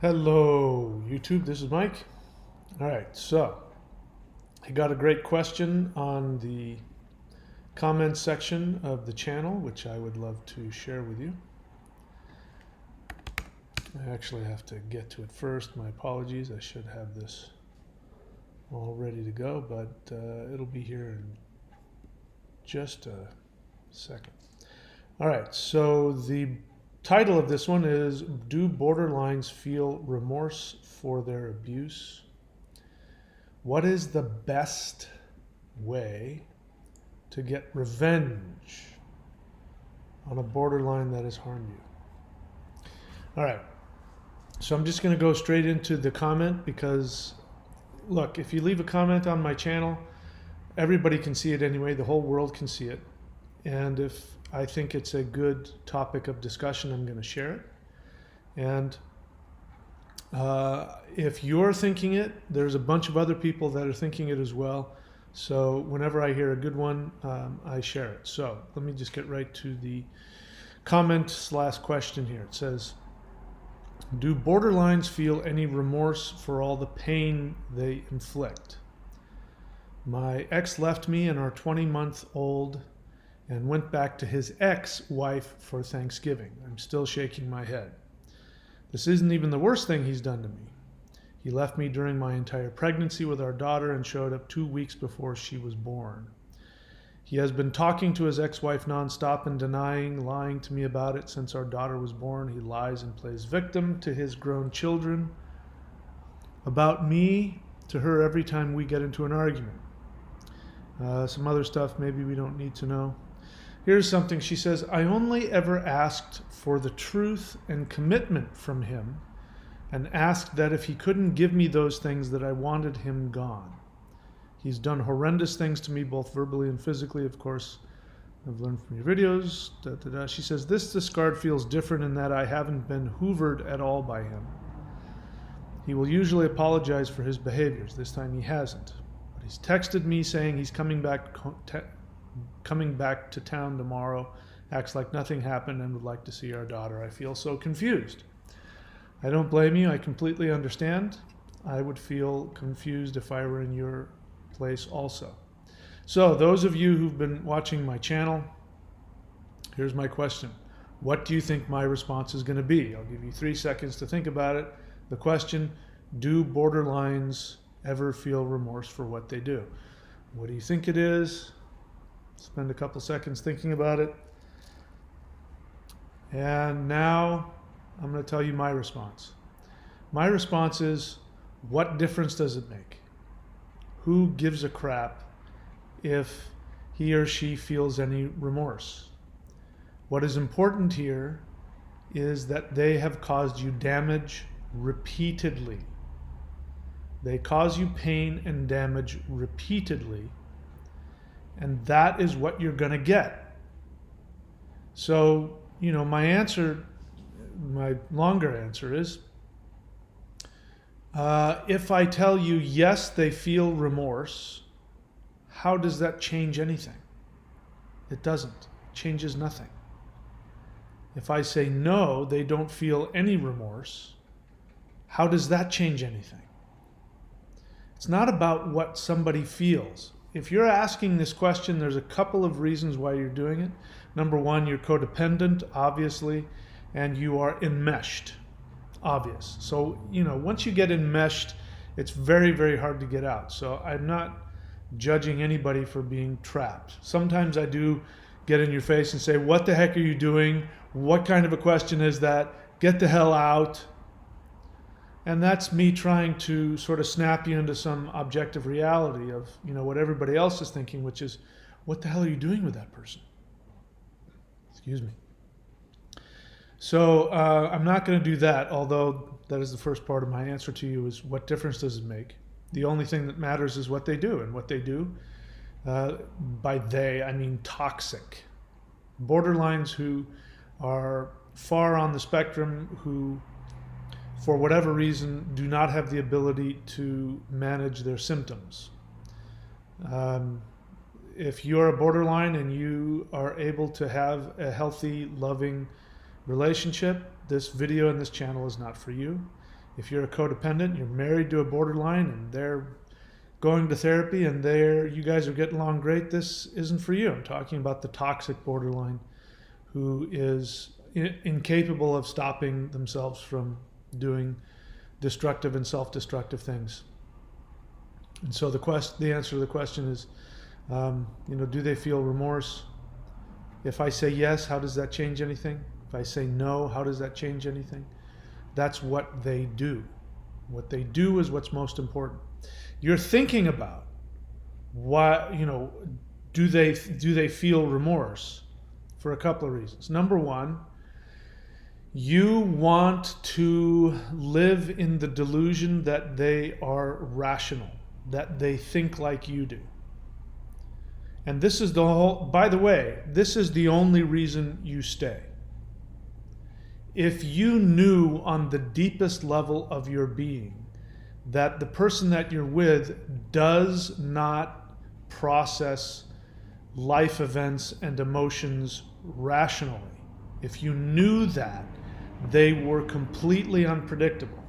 Hello, YouTube. This is Mike. All right, so I got a great question on the comments section of the channel, which I would love to share with you. I actually have to get to it first. My apologies. I should have this all ready to go, but it'll be here in just a second. All right, so the title of this one is, Do Borderlines Feel Remorse for Their Abuse? What is the best way to get revenge on a borderline that has harmed you? All right, so I'm just going to go straight into the comment because, look, if you leave a comment on my channel, everybody can see it anyway. The whole world can see it. And if I think it's a good topic of discussion, I'm going to share it. And if you're thinking it, there's a bunch of other people that are thinking it as well. So whenever I hear a good one, I share it. So let me just get right to the comment/question here. It says, do borderlines feel any remorse for all the pain they inflict? My ex left me and our 20-month-old and went back to his ex-wife for Thanksgiving. I'm still shaking my head. This isn't even the worst thing he's done to me. He left me during my entire pregnancy with our daughter and showed up 2 weeks before she was born. He has been talking to his ex-wife nonstop and lying to me about it since our daughter was born. He lies and plays victim to his grown children about me to her every time we get into an argument. Some other stuff maybe we don't need to know. Here's something. She says, I only ever asked for the truth and commitment from him and asked that if he couldn't give me those things that I wanted him gone. He's done horrendous things to me, both verbally and physically. Of course, I've learned from your videos. She says, this discard feels different in that I haven't been hoovered at all by him. He will usually apologize for his behaviors. This time he hasn't. But he's texted me saying he's coming back to town tomorrow, acts like nothing happened and would like to see our daughter. I feel so confused. I don't blame you. I completely understand. I would feel confused if I were in your place also. So those of you who've been watching my channel, here's my question. What do you think my response is going to be? I'll give you 3 seconds to think about it. The question, do borderlines ever feel remorse for what they do? What do you think it is? Spend a couple seconds thinking about it. And now I'm going to tell you my response. My response is, what difference does it make? Who gives a crap if he or she feels any remorse? What is important here is that they have caused you damage repeatedly. They cause you pain and damage repeatedly. And that is what you're going to get. So, my answer, my longer answer is, if I tell you, yes, they feel remorse, how does that change anything? It doesn't. It changes nothing. If I say, no, they don't feel any remorse, how does that change anything? It's not about what somebody feels. If you're asking this question, there's a couple of reasons why you're doing it. Number one, you're codependent, obviously, and you are enmeshed, obvious. So, once you get enmeshed, it's very, very hard to get out. So I'm not judging anybody for being trapped. Sometimes I do get in your face and say, what the heck are you doing? What kind of a question is that? Get the hell out. And that's me trying to sort of snap you into some objective reality of, what everybody else is thinking, which is, what the hell are you doing with that person? Excuse me. So I'm not going to do that, although that is the first part of my answer to you is, what difference does it make? The only thing that matters is what they do. And what they do, by they, I mean toxic. Borderlines who are far on the spectrum, who for whatever reason, do not have the ability to manage their symptoms. If you're a borderline and you are able to have a healthy, loving relationship, this video and this channel is not for you. If you're a codependent, you're married to a borderline and they're going to therapy and you guys are getting along great, this isn't for you. I'm talking about the toxic borderline who is incapable of stopping themselves from doing destructive and self-destructive things. And so the answer to the question is, do they feel remorse? If I say yes, how does that change anything? If I say no, how does that change anything? That's what they do. What they do is what's most important. You're thinking about why, do they feel remorse for a couple of reasons. Number one, you want to live in the delusion that they are rational, that they think like you do. And this is by the way, this is the only reason you stay. If you knew on the deepest level of your being that the person that you're with does not process life events and emotions rationally, if you knew that they were completely unpredictable,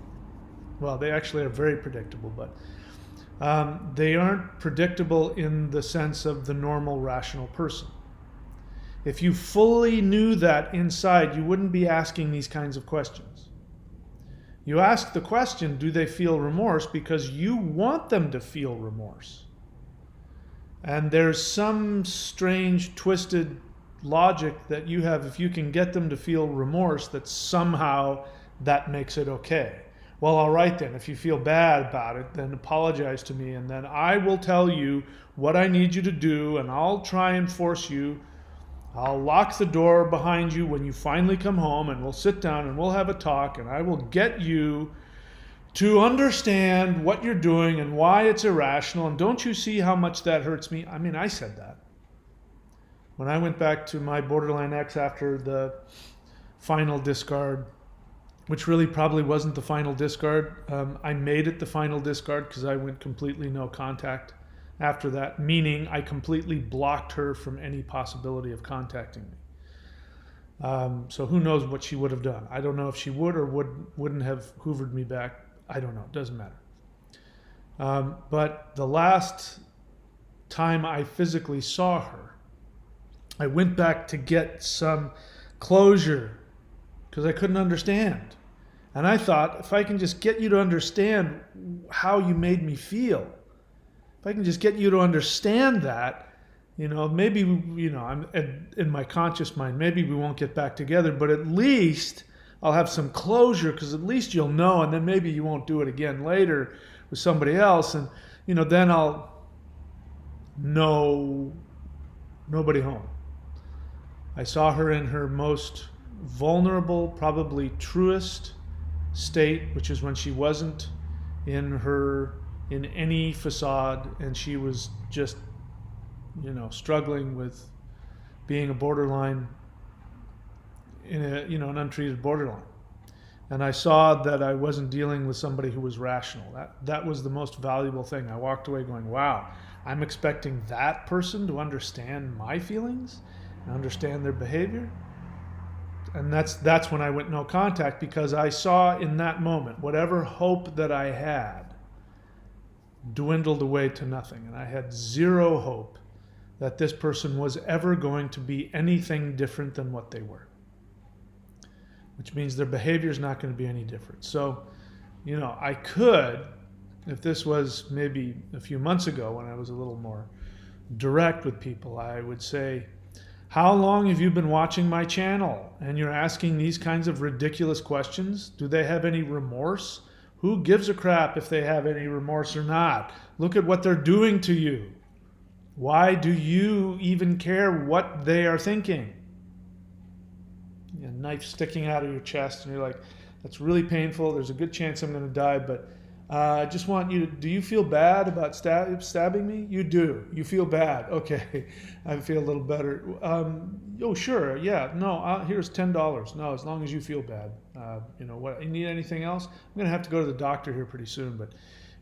well, they actually are very predictable, but they aren't predictable in the sense of the normal rational person. If you fully knew that inside, you wouldn't be asking these kinds of questions. You ask the question, do they feel remorse? Because you want them to feel remorse. And there's some strange, twisted logic that you have, if you can get them to feel remorse, that somehow that makes it okay. Well, all right then, if you feel bad about it, then apologize to me, and then I will tell you what I need you to do, and I'll try and force you. I'll lock the door behind you when you finally come home, and we'll sit down and we'll have a talk, and I will get you to understand what you're doing and why it's irrational, and don't you see how much that hurts me? I mean, I said that. When I went back to my borderline ex after the final discard, which really probably wasn't the final discard, I made it the final discard because I went completely no contact after that, meaning I completely blocked her from any possibility of contacting me. So who knows what she would have done. I don't know if she would or wouldn't have hoovered me back. I don't know. It doesn't matter. But the last time I physically saw her, I went back to get some closure because I couldn't understand. And I thought, if I can just get you to understand how you made me feel, if I can just get you to understand that, maybe, I'm in my conscious mind, maybe we won't get back together, but at least I'll have some closure because at least you'll know, and then maybe you won't do it again later with somebody else, and, then I'll know nobody home. I saw her in her most vulnerable, probably truest state, which is when she wasn't in any facade, and she was just, struggling with being a borderline, in an untreated borderline. And I saw that I wasn't dealing with somebody who was rational. That was the most valuable thing. I walked away going, wow, I'm expecting that person to understand my feelings and understand their behavior. And that's when I went no contact, because I saw in that moment whatever hope that I had dwindled away to nothing. And I had zero hope that this person was ever going to be anything different than what they were, which means their behavior is not going to be any different. So, I could, if this was maybe a few months ago when I was a little more direct with people, I would say, how long have you been watching my channel and you're asking these kinds of ridiculous questions? Do they have any remorse? Who gives a crap if they have any remorse or not? Look at what they're doing to you. Why do you even care what they are thinking? A knife sticking out of your chest and you're like, that's really painful. There's a good chance I'm going to die, but I just want you to, do you feel bad about stabbing me? You do. You feel bad. Okay. I feel a little better. Oh, sure. Yeah. No, here's $10. No, as long as you feel bad. What, you need anything else? I'm going to have to go to the doctor here pretty soon, but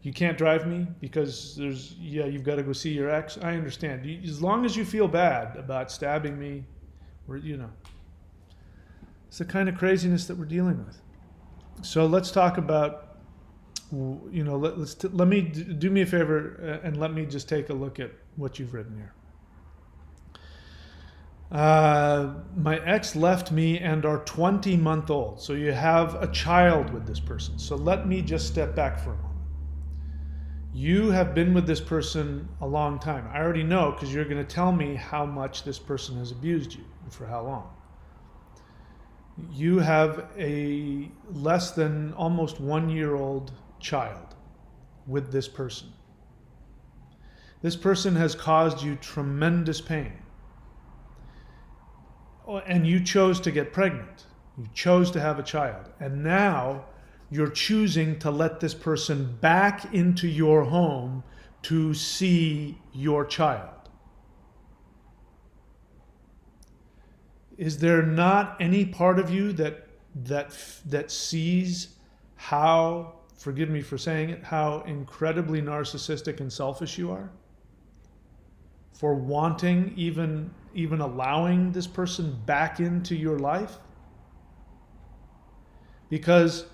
you can't drive me because you've got to go see your ex. I understand. As long as you feel bad about stabbing me, it's the kind of craziness that we're dealing with. So let's talk about let me do me a favor and let me just take a look at what you've written here. My ex left me and are 20-month-old. So you have a child with this person. So let me just step back for a moment. You have been with this person a long time. I already know because you're going to tell me how much this person has abused you and for how long. You have a less than almost 1-year-old child with this person. This person has caused you tremendous pain. And you chose to get pregnant. You chose to have a child. And now you're choosing to let this person back into your home to see your child. Is there not any part of you that sees how, forgive me for saying it, how incredibly narcissistic and selfish you are? For wanting, even allowing this person back into your life? Because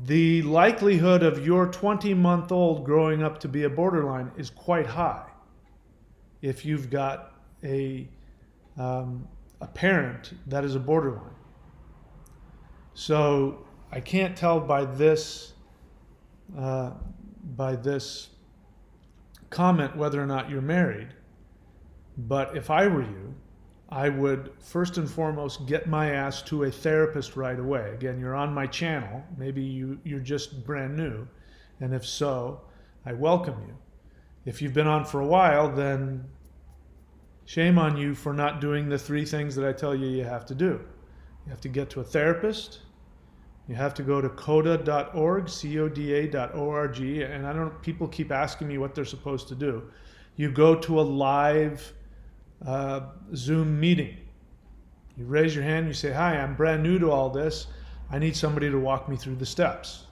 the likelihood of your 20-month-old growing up to be a borderline is quite high if you've got a parent that is a borderline. So I can't tell by this comment whether or not you're married, but if I were you, I would first and foremost get my ass to a therapist right away. Again, you're on my channel. Maybe you're just brand new. And if so, I welcome you. If you've been on for a while, then shame on you for not doing the 3 things that I tell you you have to do. You have to get to a therapist. You have to go to coda.org, coda.org. And people keep asking me what they're supposed to do. You go to a live Zoom meeting. You raise your hand, you say, hi, I'm brand new to all this. I need somebody to walk me through the steps.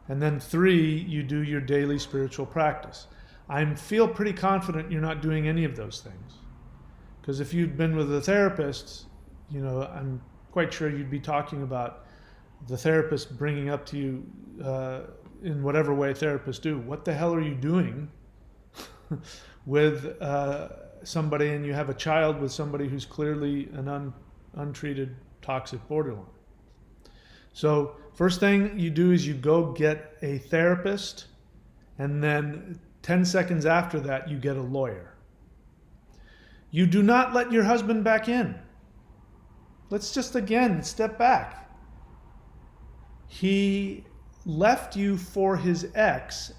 And then 3, you do your daily spiritual practice. I feel pretty confident you're not doing any of those things. Because if you'd been with a therapist, I'm quite sure you'd be talking about the therapist bringing up to you in whatever way therapists do, what the hell are you doing with somebody, and you have a child with somebody who's clearly an untreated toxic borderline. So first thing you do is you go get a therapist, and then 10 seconds after that you get a lawyer. You do not let your husband back in. Let's just again step back. He left you for his ex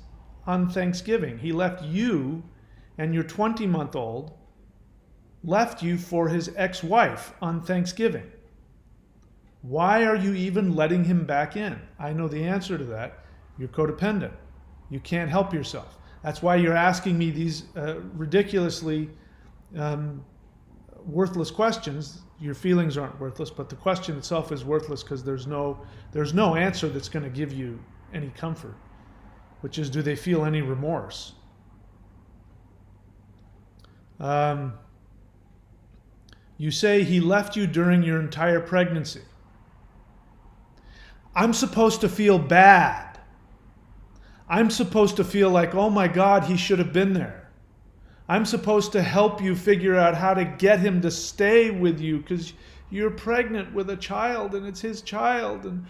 on Thanksgiving. He left you, and your 20-month-old left you for his ex-wife on Thanksgiving. Why are you even letting him back in? I know the answer to that. You're codependent. You can't help yourself. That's why you're asking me these ridiculously worthless questions. Your feelings aren't worthless, but the question itself is worthless because there's no answer that's going to give you any comfort, which is, do they feel any remorse? You say he left you during your entire pregnancy. I'm supposed to feel bad. I'm supposed to feel like, oh my God, he should have been there. I'm supposed to help you figure out how to get him to stay with you because you're pregnant with a child and it's his child and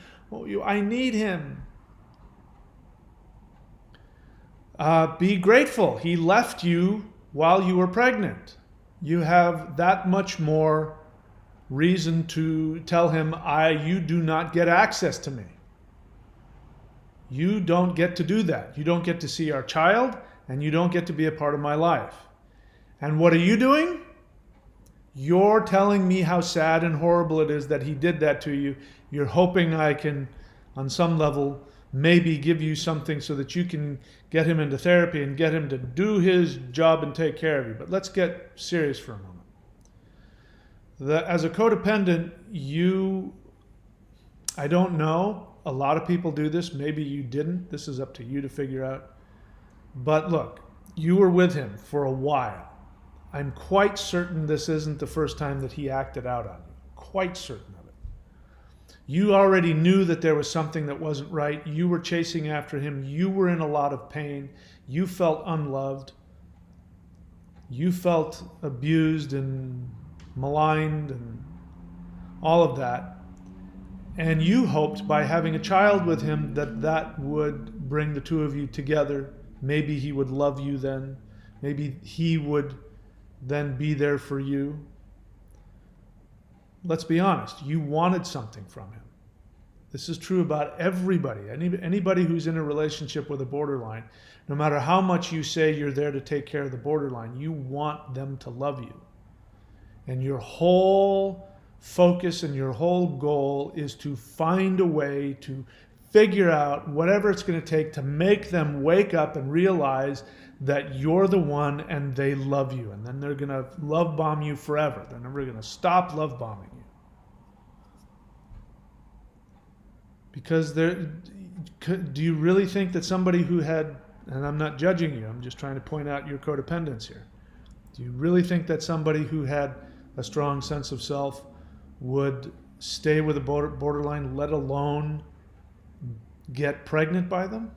I need him. Be grateful. He left you while you were pregnant. You have that much more reason to tell him, you do not get access to me. You don't get to do that. You don't get to see our child, and you don't get to be a part of my life. And what are you doing? You're telling me how sad and horrible it is that he did that to you. You're hoping I can, on some level, maybe give you something so that you can get him into therapy and get him to do his job and take care of you. But let's get serious for a moment. As a codependent, I don't know, a lot of people do this. Maybe you didn't. This is up to you to figure out. But look, you were with him for a while. I'm quite certain this isn't the first time that he acted out on you. Quite certain of it. You already knew that there was something that wasn't right. You were chasing after him. You were in a lot of pain. You felt unloved. You felt abused and maligned and all of that. And you hoped by having a child with him that that would bring the two of you together. Maybe he would love you then. Maybe he would then be there for you. Let's be honest, you wanted something from him. This is true about everybody. Anybody who's in a relationship with a borderline, no matter how much you say you're there to take care of the borderline, you want them to love you. And your whole focus and your whole goal is to find a way to figure out whatever it's going to take to make them wake up and realize that you're the one and they love you. And then they're going to love bomb you forever. They're never going to stop love bombing you. Because do you really think that somebody who had, and I'm not judging you, I'm just trying to point out your codependence here. Do you really think that somebody who had a strong sense of self would stay with a borderline, let alone get pregnant by them?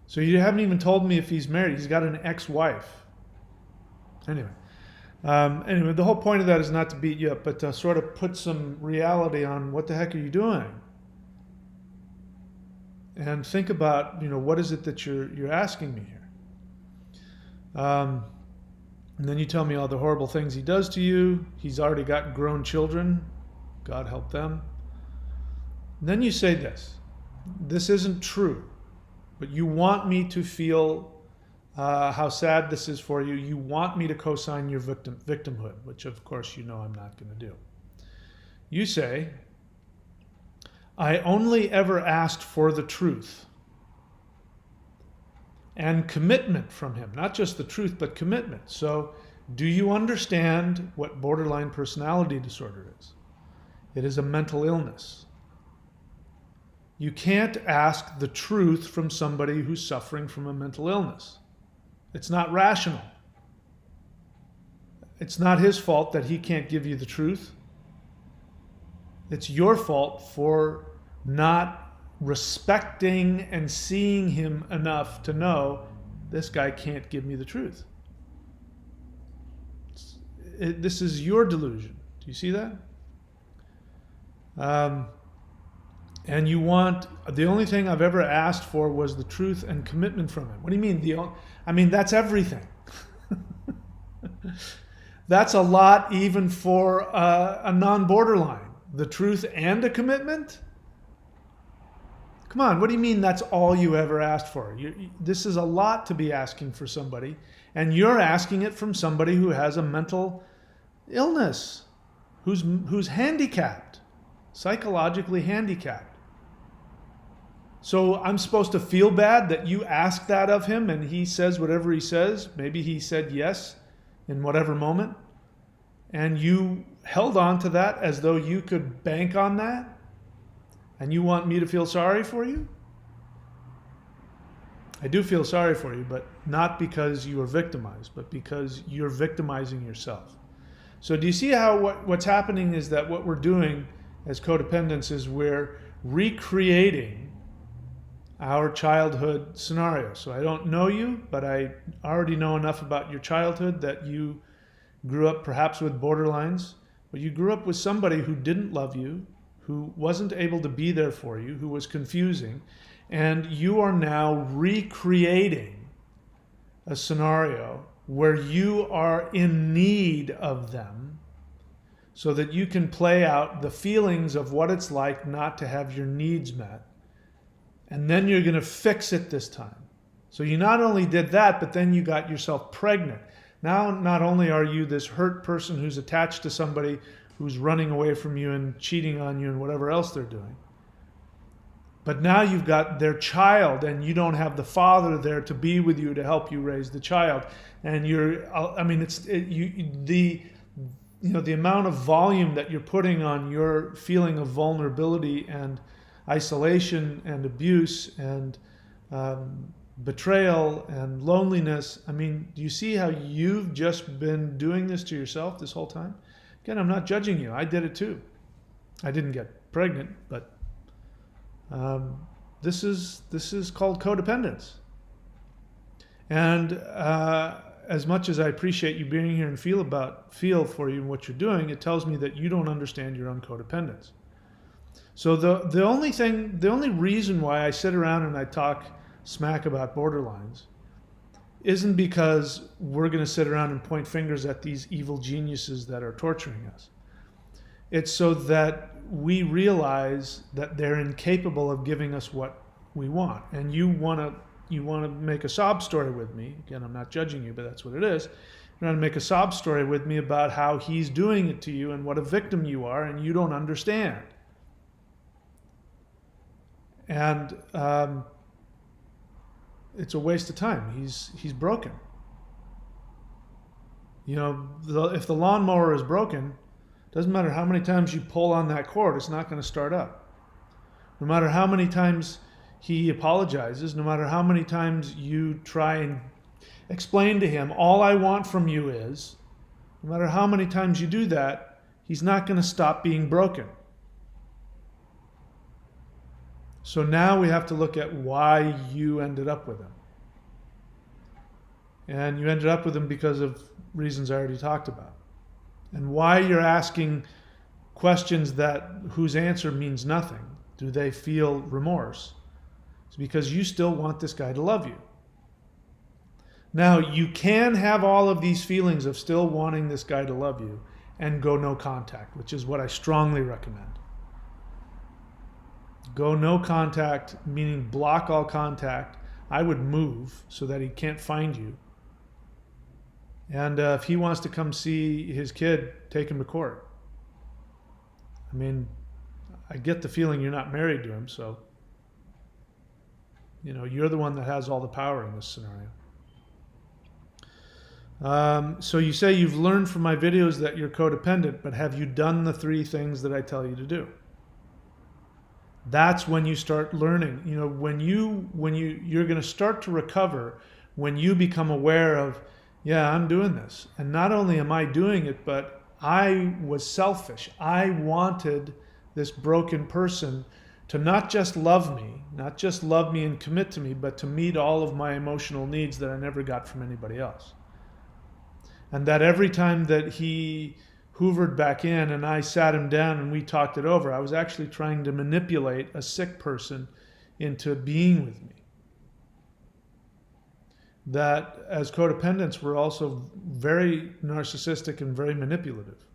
So you haven't even told me if he's married. He's got an ex-wife. Anyway, the whole point of that is not to beat you up, but to sort of put some reality on what the heck are you doing? And think about, what is it that you're asking me here? And then you tell me all the horrible things he does to you. He's already got grown children. God help them. And then you say this isn't true, but you want me to feel how sad this is for you. You want me to co-sign your victimhood, which of course you know I'm not going to do. You say, I only ever asked for the truth and commitment from him, not just the truth, but commitment. So do you understand what borderline personality disorder is? It is a mental illness. You can't ask the truth from somebody who's suffering from a mental illness. It's not rational. It's not his fault that he can't give you the truth. It's your fault for not respecting and seeing him enough to know this guy can't give me the truth. This is your delusion. Do you see that? And you want, the only thing I've ever asked for was the truth and commitment from him. What do you mean? That's everything. That's a lot even for a non-borderline. The truth and a commitment? Come on, what do you mean that's all you ever asked for? This is a lot to be asking for somebody, and you're asking it from somebody who has a mental illness, who's handicapped, psychologically handicapped. So I'm supposed to feel bad that you ask that of him and he says whatever he says. Maybe he said yes in whatever moment. And you held on to that as though you could bank on that. And you want me to feel sorry for you? I do feel sorry for you, but not because you were victimized, but because you're victimizing yourself. So do you see how what's happening is that what we're doing as codependents is we're recreating our childhood scenario. So I don't know you, but I already know enough about your childhood that you grew up perhaps with borderlines, but you grew up with somebody who didn't love you, who wasn't able to be there for you, who was confusing, and you are now recreating a scenario where you are in need of them so that you can play out the feelings of what it's like not to have your needs met. And then you're going to fix it this time. So you not only did that, but then you got yourself pregnant. Now, not only are you this hurt person who's attached to somebody who's running away from you and cheating on you and whatever else they're doing, but now you've got their child and you don't have the father there to be with you to help you raise the child. And the amount of volume that you're putting on your feeling of vulnerability and isolation and abuse and betrayal and loneliness. Do you see how you've just been doing this to yourself this whole time? Again, I'm not judging you. I did it too. I didn't get pregnant, but this is called codependence. And as much as I appreciate you being here and feel for you and what you're doing, it tells me that you don't understand your own codependence. So the only reason why I sit around and I talk smack about borderlines isn't because we're going to sit around and point fingers at these evil geniuses that are torturing us. It's so that we realize that they're incapable of giving us what we want. And you want to make a sob story with me. Again, I'm not judging you, but that's what it is. You want to make a sob story with me about how he's doing it to you and what a victim you are, and you don't understand. And it's a waste of time. He's broken. You know, if the lawnmower is broken, doesn't matter how many times you pull on that cord, it's not going to start up. No matter how many times he apologizes, no matter how many times you try and explain to him, all I want from you is, no matter how many times you do that, he's not going to stop being broken. So now we have to look at why you ended up with him. And you ended up with him because of reasons I already talked about. And why you're asking questions whose answer means nothing. Do they feel remorse? It's because you still want this guy to love you. Now, you can have all of these feelings of still wanting this guy to love you and go no contact, which is what I strongly recommend. Go no contact, meaning block all contact. I would move so that he can't find you. And if he wants to come see his kid, take him to court. I mean, I get the feeling you're not married to him, so you're the one that has all the power in this scenario. So you say you've learned from my videos that you're codependent, but have you done the 3 things that I tell you to do? That's when you start learning. When you're going to start to recover when you become aware of, yeah, I'm doing this. And not only am I doing it, but I was selfish. I wanted this broken person to not just love me and commit to me, but to meet all of my emotional needs that I never got from anybody else. And that every time that he hoovered back in and I sat him down and we talked it over, I was actually trying to manipulate a sick person into being with me. That as codependents, we're also very narcissistic and very manipulative.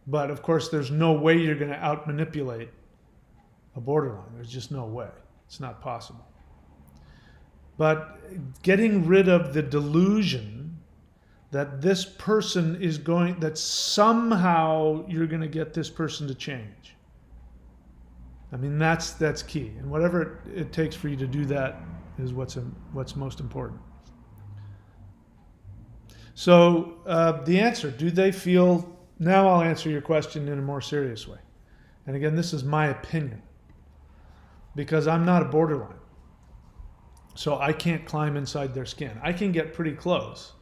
But of course, there's no way you're going to out-manipulate a borderline. There's just no way. It's not possible. But getting rid of the delusion that this person that somehow you're going to get this person to change. I mean, that's key. And whatever it takes for you to do that is what's most important. So the answer, do they feel, now I'll answer your question in a more serious way. And again, this is my opinion, because I'm not a borderline. So I can't climb inside their skin. I can get pretty close,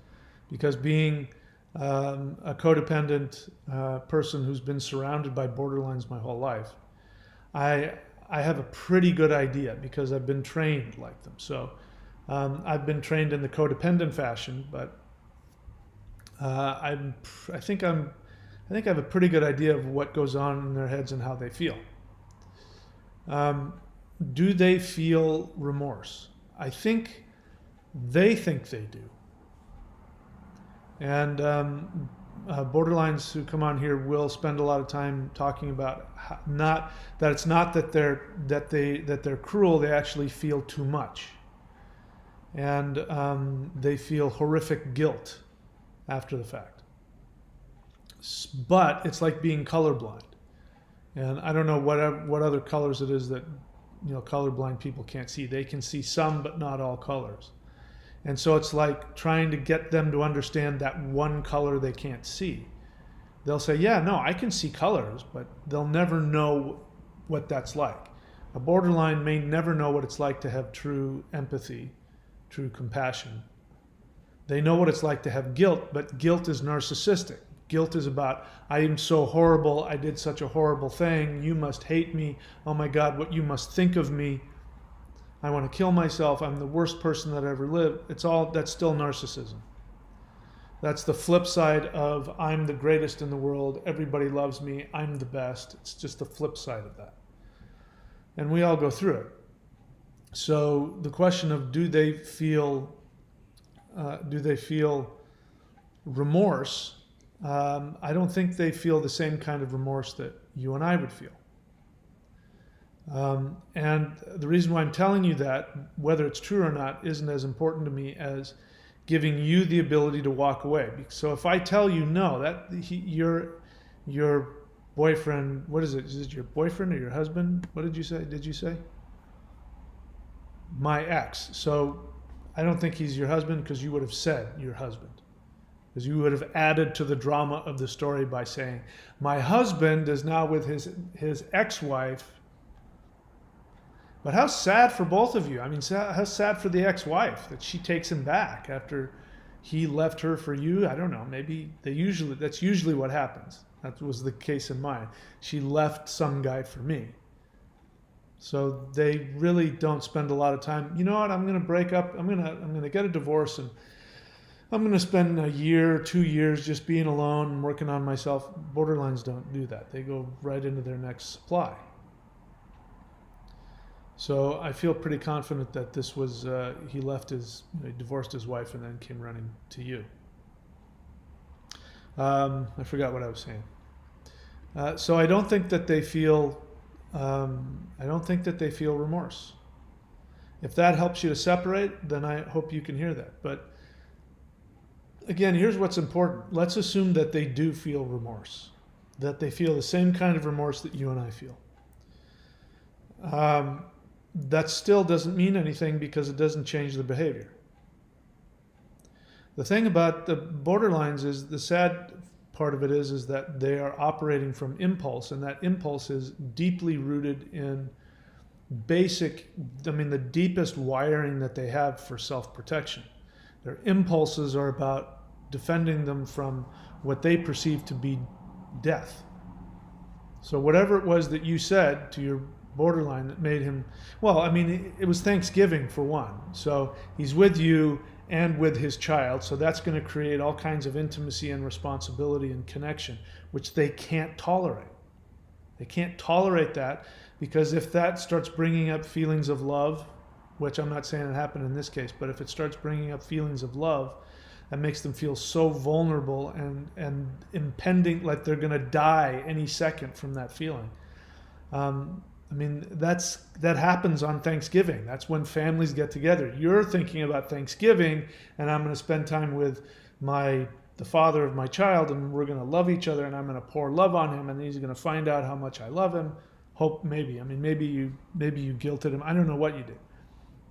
because being a codependent person who's been surrounded by borderlines my whole life, I have a pretty good idea because I've been trained like them. So I've been trained in the codependent fashion, but I think I have a pretty good idea of what goes on in their heads and how they feel. Do they feel remorse? I think they do. And borderlines who come on here will spend a lot of time talking about it's not that they're cruel. They actually feel too much, and they feel horrific guilt after the fact. But it's like being colorblind, and I don't know what other colors it is that colorblind people can't see. They can see some, but not all colors. And so it's like trying to get them to understand that one color they can't see. They'll say, yeah, no, I can see colors, but they'll never know what that's like. A borderline may never know what it's like to have true empathy, true compassion. They know what it's like to have guilt, but guilt is narcissistic. Guilt is about, I am so horrible, I did such a horrible thing, you must hate me, oh my God, what you must think of me, I want to kill myself, I'm the worst person that ever lived. That's still narcissism. That's the flip side of, I'm the greatest in the world, everybody loves me, I'm the best. It's just the flip side of that. And we all go through it. So the question of, do they feel remorse? I don't think they feel the same kind of remorse that you and I would feel. And the reason why I'm telling you that, whether it's true or not, isn't as important to me as giving you the ability to walk away. So if I tell you no, your boyfriend, what is it? Is it your boyfriend or your husband? What did you say? Did you say? My ex. So I don't think he's your husband, because you would have said your husband. Because you would have added to the drama of the story by saying, my husband is now with his ex-wife. But how sad for both of you. I mean, how sad for the ex-wife that she takes him back after he left her for you. I don't know. Maybe that's usually what happens. That was the case in mine. She left some guy for me. So they really don't spend a lot of time. You know what? I'm going to break up. I'm going to get a divorce, and I'm going to spend a year, 2 years just being alone and working on myself. Borderlines don't do that. They go right into their next supply. So I feel pretty confident that this was, he divorced his wife and then came running to you. I forgot what I was saying. So I don't think that they feel, remorse. If that helps you to separate, then I hope you can hear that. But again, here's what's important. Let's assume that they do feel remorse, that they feel the same kind of remorse that you and I feel. That still doesn't mean anything, because it doesn't change the behavior. The thing about the borderlines is, the sad part of it is that they are operating from impulse, and that impulse is deeply rooted in the deepest wiring that they have for self-protection. Their impulses are about defending them from what they perceive to be death. So whatever it was that you said to your borderline that made him, it was Thanksgiving for one. So he's with you and with his child. So that's going to create all kinds of intimacy and responsibility and connection, which they can't tolerate. They can't tolerate that, because if that starts bringing up feelings of love, which I'm not saying it happened in this case, but if it starts bringing up feelings of love, that makes them feel so vulnerable and impending, like they're going to die any second from that feeling. That happens on Thanksgiving. That's when families get together. You're thinking about Thanksgiving, and I'm going to spend time with the father of my child, and we're going to love each other, and I'm going to pour love on him, and he's going to find out how much I love him. Maybe you guilted him. I don't know what you did.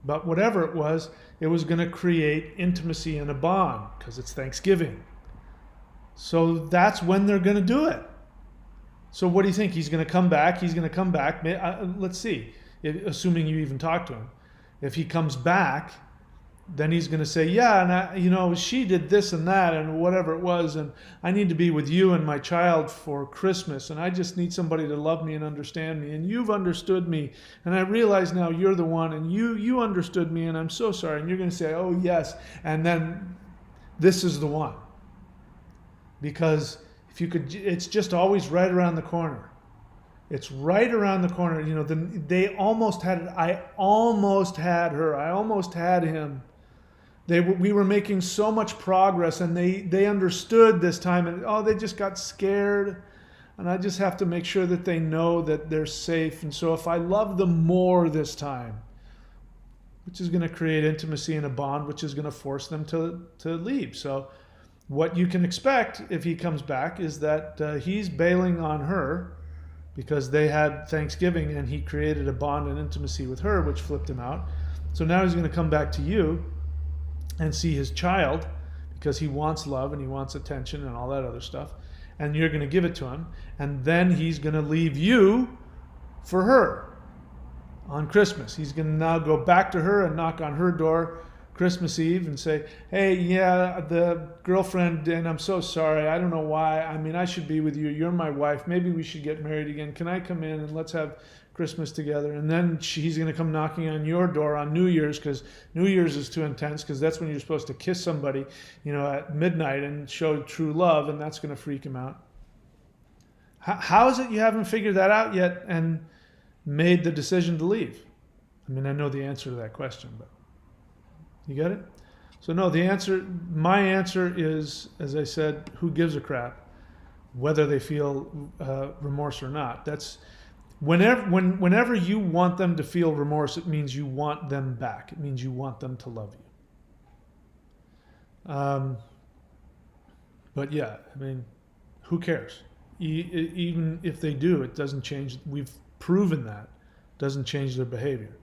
But whatever it was going to create intimacy and a bond, because it's Thanksgiving. So that's when they're going to do it. So what do you think? He's going to come back. Let's see, assuming you even talk to him. If he comes back, then he's going to say, yeah, and she did this and that and whatever it was, and I need to be with you and my child for Christmas, and I just need somebody to love me and understand me, and you've understood me, and I realize now you're the one, and you understood me, and I'm so sorry. And you're going to say, oh yes, and then this is the one. Because if you could, it's just always right around the corner. It's right around the corner. They almost had it. I almost had her. I almost had him. We were making so much progress, and they understood this time, and they just got scared, and I just have to make sure that they know that they're safe. And so if I love them more this time, which is going to create intimacy and a bond, which is going to force them to leave. So what you can expect if he comes back is that he's bailing on her, because they had Thanksgiving and he created a bond and intimacy with her, which flipped him out. So now he's going to come back to you and see his child, because he wants love and he wants attention and all that other stuff. And you're going to give it to him. And then he's going to leave you for her on Christmas. He's going to now go back to her and knock on her door Christmas Eve and say, hey, yeah, the girlfriend, and I'm so sorry. I don't know why. I mean, I should be with you. You're my wife. Maybe we should get married again. Can I come in and let's have Christmas together? And then he's going to come knocking on your door on New Year's, because New Year's is too intense, because that's when you're supposed to kiss somebody, at midnight and show true love, and that's going to freak him out. How is it you haven't figured that out yet and made the decision to leave? I mean, I know the answer to that question, but you get it? So no, my answer is, as I said, who gives a crap whether they feel remorse or not. That's whenever you want them to feel remorse, it means you want them back. It means you want them to love you. But yeah, I mean, who cares? Even if they do, it doesn't change. We've proven that doesn't change their behavior.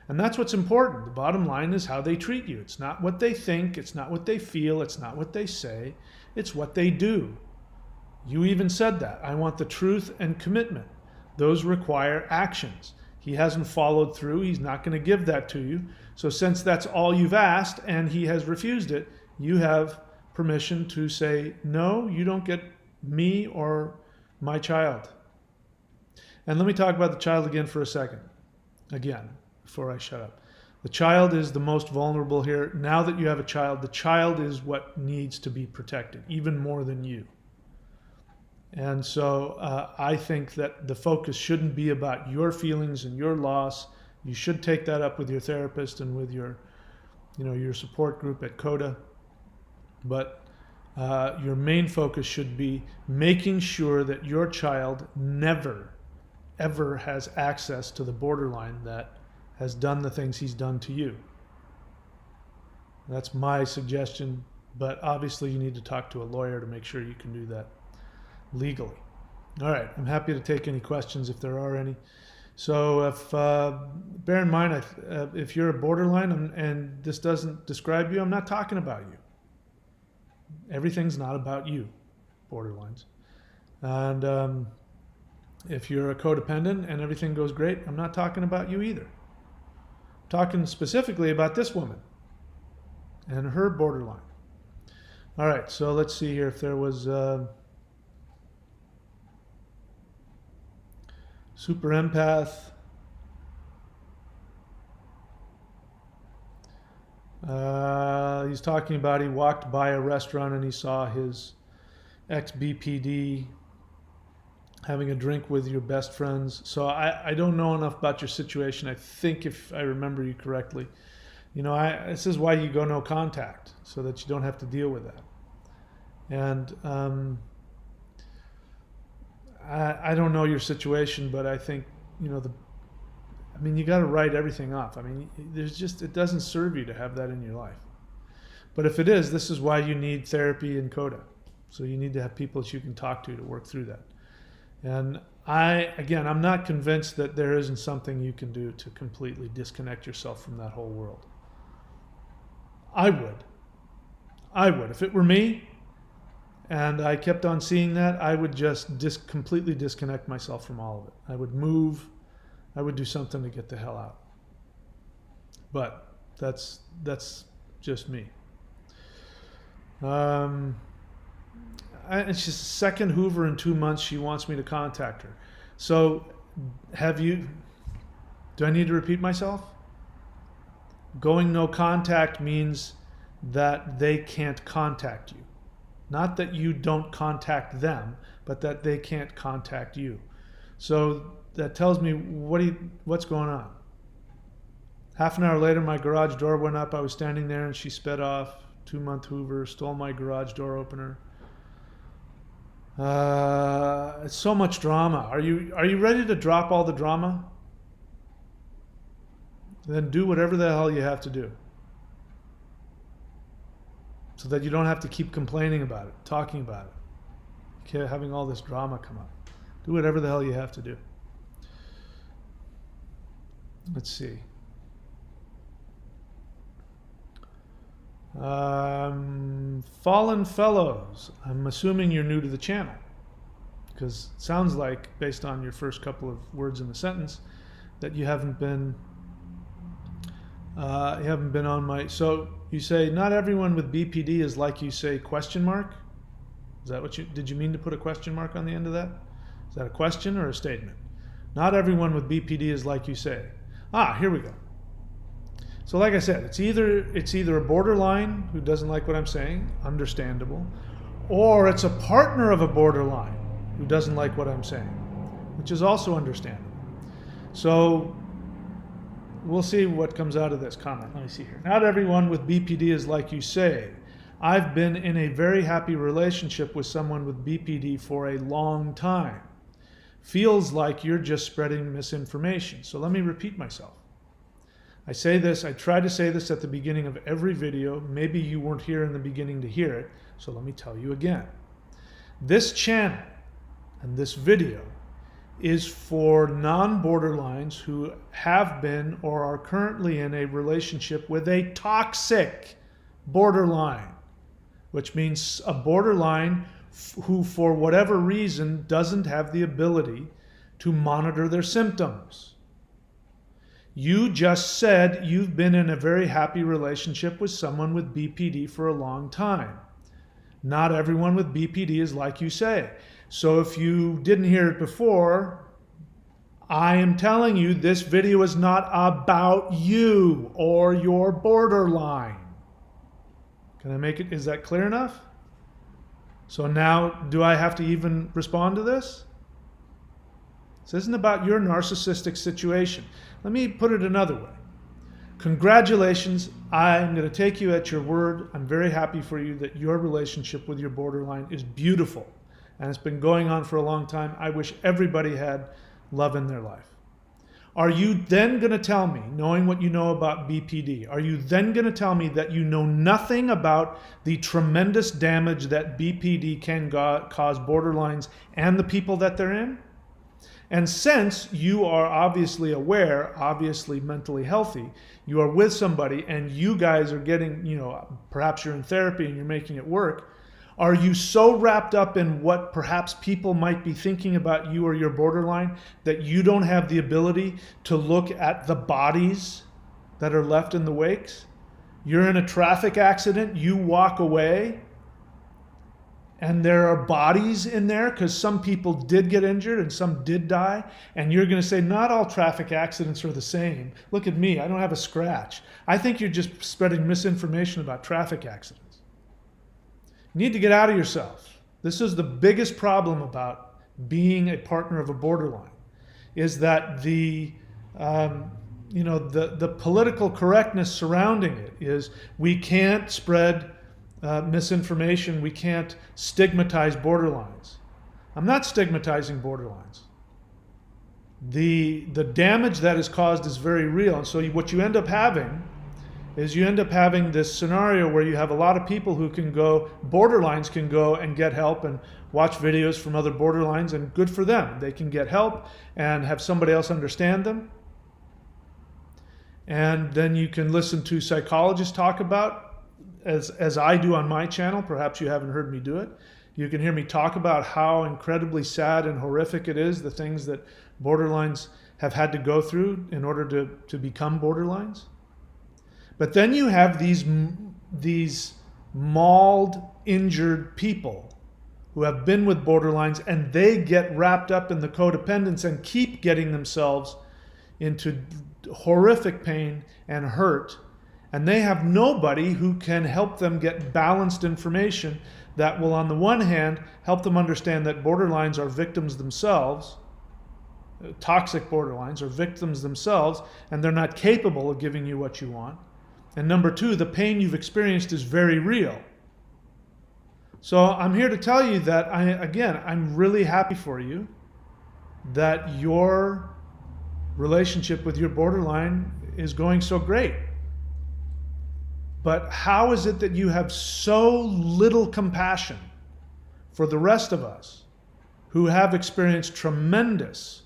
And that's what's important. The bottom line is how they treat you. It's not what they think. It's not what they feel. It's not what they say. It's what they do. You even said that. I want the truth and commitment. Those require actions. He hasn't followed through. He's not going to give that to you. So since that's all you've asked and he has refused it, you have permission to say, no, you don't get me or my child. And let me talk about the child again for a second. Again, before I shut up. The child is the most vulnerable here. Now that you have a child, the child is what needs to be protected, even more than you. And so I think that the focus shouldn't be about your feelings and your loss. You should take that up with your therapist and with your support group at CODA. But your main focus should be making sure that your child never, ever has access to the borderline that has done the things he's done to you. That's my suggestion, but obviously you need to talk to a lawyer to make sure you can do that legally. All right, I'm happy to take any questions if there are any. So bear in mind, if you're a borderline and this doesn't describe you, I'm not talking about you. Everything's not about you, borderlines. And if you're a codependent and everything goes great, I'm not talking about you either. I'm talking specifically about this woman and her borderline. All right, so let's see here if there was super empath. He's talking about he walked by a restaurant and he saw his ex-BPD having a drink with your best friends. So I don't know enough about your situation. I think if I remember you correctly, this is why you go no contact, so that you don't have to deal with that. And I don't know your situation, but I think, you got to write everything off. I mean, it doesn't serve you to have that in your life. But if it is, this is why you need therapy and CODA. So you need to have people that you can talk to work through that. And I'm not convinced that there isn't something you can do to completely disconnect yourself from that whole world. I would. If it were me and I kept on seeing that, I would just completely disconnect myself from all of it. I would move. I would do something to get the hell out. But that's just me. It's just second Hoover in 2 months. She wants me to contact her. So do I need to repeat myself? Going no contact means that they can't contact you. Not that you don't contact them, but that they can't contact you. So that tells me what's going on. Half an hour later, my garage door went up. I was standing there and she sped off. 2-month Hoover, stole my garage door opener. It's so much drama. Are you ready to drop all the drama? Then do whatever the hell you have to do, so that you don't have to keep complaining about it, talking about it, having all this drama come up. Do whatever the hell you have to do. Let's see. Fallen Fellows. I'm assuming you're new to the channel, because it sounds like, based on your first couple of words in the sentence, that you haven't been on my. So You say, not everyone with BPD is like you say, question mark? Is that what did you mean to put a question mark on the end of that? Is that a question or a statement? Not everyone with BPD is like you say. Here we go. So like I said, it's either a borderline who doesn't like what I'm saying, understandable, or it's a partner of a borderline who doesn't like what I'm saying, which is also understandable. So we'll see what comes out of this comment. Let me see here. Not everyone with BPD is like you say. I've been in a very happy relationship with someone with BPD for a long time. Feels like you're just spreading misinformation. So let me repeat myself. I try to say this at the beginning of every video. Maybe you weren't here in the beginning to hear it, so let me tell you again. This channel and this video is for non-borderlines who have been or are currently in a relationship with a toxic borderline, which means a borderline who, for whatever reason, doesn't have the ability to monitor their symptoms. You just said you've been in a very happy relationship with someone with BPD for a long time. Not everyone with BPD is like you say. So if you didn't hear it before, I am telling you this video is not about you or your borderline. Can I make it? Is that clear enough? So now, do I have to even respond to this? This isn't about your narcissistic situation. Let me put it another way. Congratulations, I'm going to take you at your word. I'm very happy for you that your relationship with your borderline is beautiful. And it's been going on for a long time. I wish everybody had love in their life. Are you then going to tell me, knowing what you know about BPD, are you then going to tell me that you know nothing about the tremendous damage that BPD can cause borderlines and the people that they're in? And since you are obviously aware, obviously mentally healthy, you are with somebody and you guys are getting, perhaps you're in therapy and you're making it work, are you so wrapped up in what perhaps people might be thinking about you or your borderline that you don't have the ability to look at the bodies that are left in the wakes? You're in a traffic accident, you walk away, and there are bodies in there because some people did get injured and some did die, and you're going to say, not all traffic accidents are the same. Look at me, I don't have a scratch. I think you're just spreading misinformation about traffic accidents. You need to get out of yourself. This is the biggest problem about being a partner of a borderline, is that the political correctness surrounding it is we can't spread misinformation, we can't stigmatize borderlines. I'm not stigmatizing borderlines. The damage that is caused is very real, and so what you end up having is this scenario where you have a lot of people who borderlines can go and get help and watch videos from other borderlines, and good for them. They can get help and have somebody else understand them. And then you can listen to psychologists talk about, as I do on my channel, perhaps you haven't heard me do it. You can hear me talk about how incredibly sad and horrific it is, the things that borderlines have had to go through in order to become borderlines. But then you have these mauled, injured people who have been with borderlines, and they get wrapped up in the codependence and keep getting themselves into horrific pain and hurt. And they have nobody who can help them get balanced information that will, on the one hand, help them understand that borderlines are victims themselves, toxic borderlines are victims themselves, and they're not capable of giving you what you want. And number two, the pain you've experienced is very real. So I'm here to tell you that, I'm really happy for you that your relationship with your borderline is going so great. But how is it that you have so little compassion for the rest of us who have experienced tremendous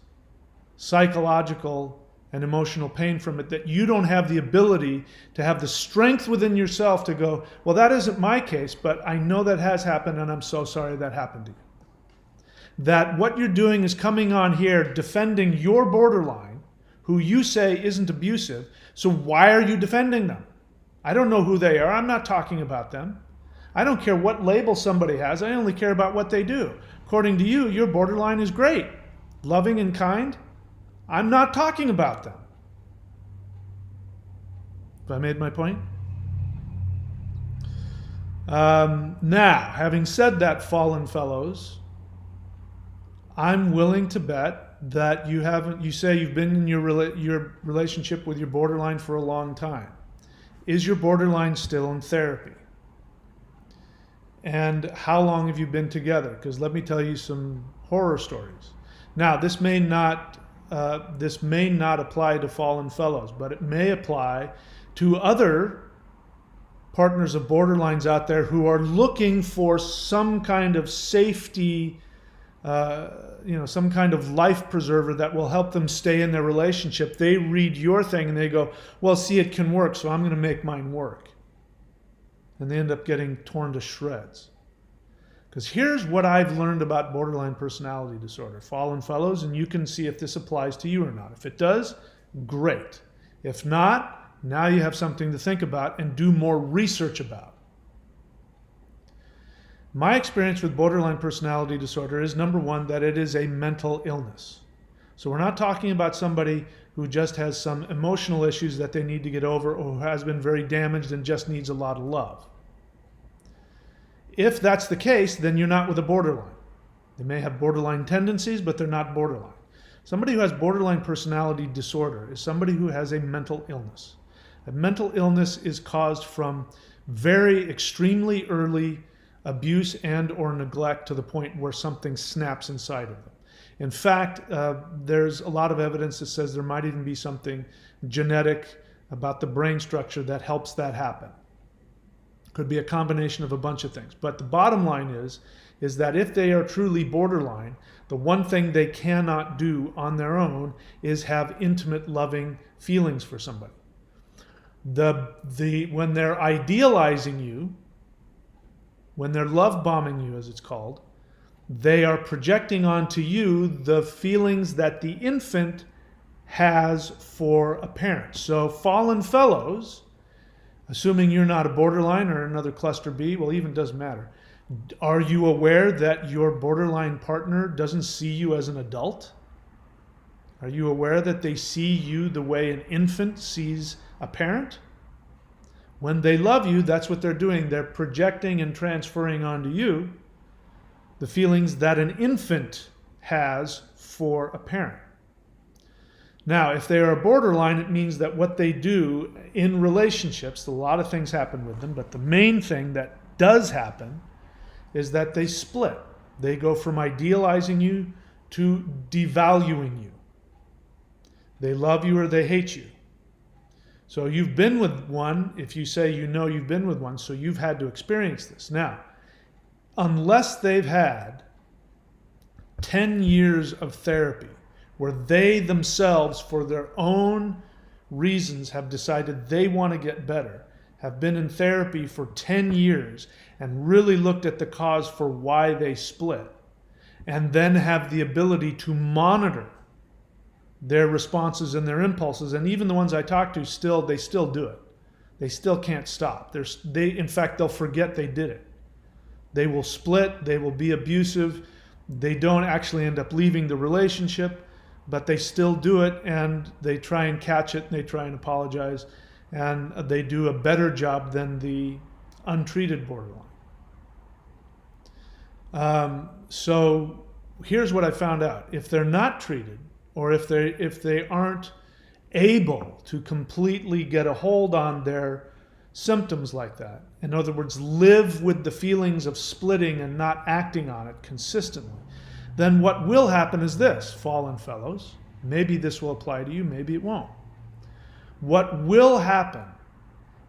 psychological and emotional pain from it, that you don't have the ability to have the strength within yourself to go, well, that isn't my case, but I know that has happened and I'm so sorry that happened to you. That what you're doing is coming on here defending your borderline, who you say isn't abusive, so why are you defending them? I don't know who they are. I'm not talking about them. I don't care what label somebody has. I only care about what they do. According to you, your borderline is great, loving and kind. I'm not talking about them. Have I made my point? Now, having said that, fallen fellows, I'm willing to bet that you say you've been in your relationship with your borderline for a long time. Is your borderline still in therapy? And how long have you been together? Because let me tell you some horror stories. Now, this may not apply to fallen fellows, but it may apply to other partners of borderlines out there who are looking for some kind of safety, some kind of life preserver that will help them stay in their relationship. They read your thing and they go, well, see, it can work, so I'm going to make mine work. And they end up getting torn to shreds. Because here's what I've learned about borderline personality disorder, fallen fellows, and you can see if this applies to you or not. If it does, great. If not, now you have something to think about and do more research about. My experience with borderline personality disorder is, number one, that it is a mental illness. So we're not talking about somebody who just has some emotional issues that they need to get over or who has been very damaged and just needs a lot of love. If that's the case, then you're not with a borderline. They may have borderline tendencies, but they're not borderline. Somebody who has borderline personality disorder is somebody who has a mental illness. A mental illness is caused from very extremely early abuse and or neglect to the point where something snaps inside of them. In fact, there's a lot of evidence that says there might even be something genetic about the brain structure that helps that happen. Could be a combination of a bunch of things. But the bottom line is that if they are truly borderline, the one thing they cannot do on their own is have intimate, loving feelings for somebody. When they're idealizing you, when they're love bombing you, as it's called, they are projecting onto you the feelings that the infant has for a parent. So fallen fellows, assuming you're not a borderline or another cluster B, well, even doesn't matter. Are you aware that your borderline partner doesn't see you as an adult? Are you aware that they see you the way an infant sees a parent? When they love you, that's what they're doing. They're projecting and transferring onto you the feelings that an infant has for a parent. Now, if they are a borderline, it means that what they do in relationships, a lot of things happen with them, but the main thing that does happen is that they split. They go from idealizing you to devaluing you. They love you or they hate you. So you've been with one, if you say you know you've been with one, so you've had to experience this. Now, unless they've had 10 years of therapy where they themselves, for their own reasons, have decided they want to get better, have been in therapy for 10 years and really looked at the cause for why they split, and then have the ability to monitor their responses and their impulses, and even the ones I talk to, they still do it. They still can't stop. In fact, they'll forget they did it. They will split, they will be abusive, they don't actually end up leaving the relationship, but they still do it, and they try and catch it, and they try and apologize, and they do a better job than the untreated borderline. So here's what I found out. If they're not treated, or if they aren't able to completely get a hold on their symptoms like that, in other words, live with the feelings of splitting and not acting on it consistently, then what will happen is this, fallen fellows. Maybe this will apply to you, maybe it won't. What will happen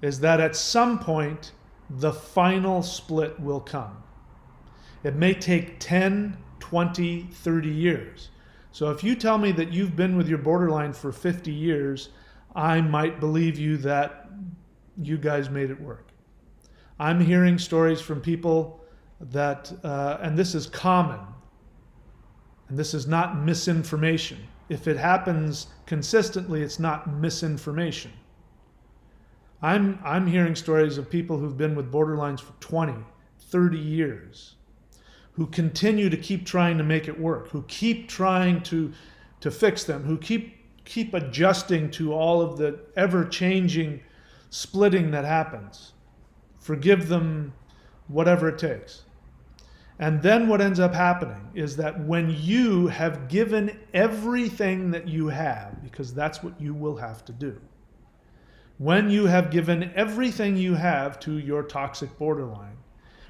is that at some point, the final split will come. It may take 10, 20, 30 years. So if you tell me that you've been with your borderline for 50 years, I might believe you that you guys made it work. I'm hearing stories from people that, and this is common, and this is not misinformation. If it happens consistently, it's not misinformation. I'm hearing stories of people who've been with borderlines for 20, 30 years, who continue to keep trying to make it work, who keep trying to fix them, who keep adjusting to all of the ever-changing splitting that happens. Forgive them, whatever it takes. And then what ends up happening is that when you have given everything that you have, because that's what you will have to do, when you have given everything you have to your toxic borderline,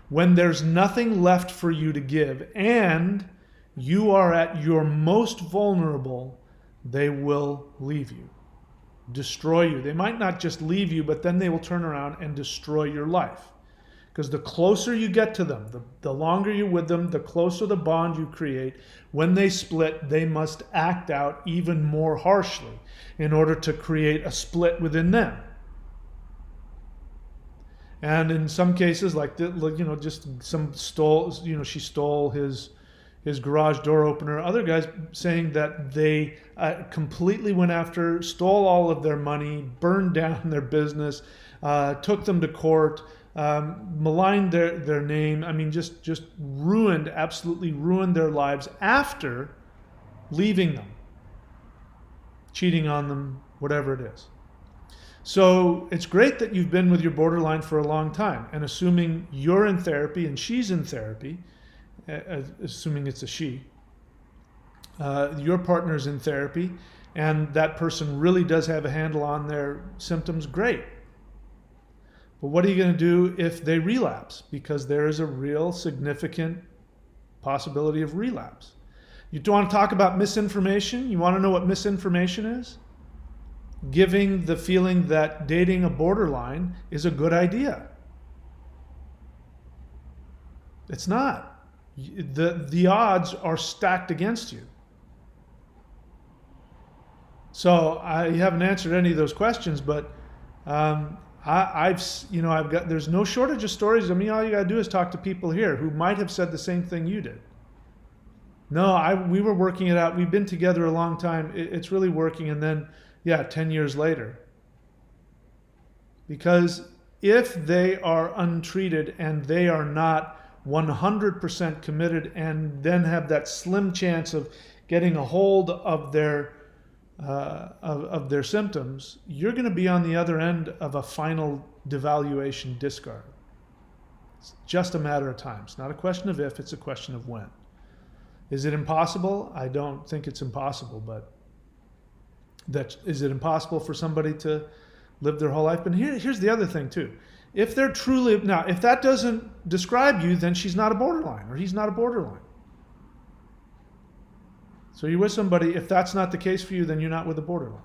when there's nothing left for you to give and you are at your most vulnerable, they will leave you, destroy you. They might not just leave you, but then they will turn around and destroy your life. Because the closer you get to them, the longer you're with them, the closer the bond you create. When they split, they must act out even more harshly in order to create a split within them. And in some cases, like just some stole, she stole his garage door opener. Other guys saying that they completely went after, stole all of their money, burned down their business, took them to court. Maligned their name. I mean, just absolutely ruined their lives after leaving them, cheating on them, whatever it is. So it's great that you've been with your borderline for a long time, and assuming you're in therapy and she's in therapy, assuming it's a she, your partner's in therapy, and that person really does have a handle on their symptoms, great. But what are you going to do if they relapse? Because there is a real significant possibility of relapse. You don't want to talk about misinformation? You want to know what misinformation is? Giving the feeling that dating a borderline is a good idea. It's not. The odds are stacked against you. So I haven't answered any of those questions, but there's no shortage of stories. I mean, all you got to do is talk to people here who might have said the same thing you did. No, we were working it out. We've been together a long time. It's really working. And then, 10 years later. Because if they are untreated and they are not 100% committed and then have that slim chance of getting a hold of their symptoms, you're going to be on the other end of a final devaluation discard. It's just a matter of time. It's not a question of if, it's a question of when. Is it impossible? I don't think it's impossible, but is it impossible for somebody to live their whole life? But here's the other thing too. If they're truly, if that doesn't describe you, then she's not a borderline or he's not a borderline. So you're with somebody, if that's not the case for you, then you're not with a borderline.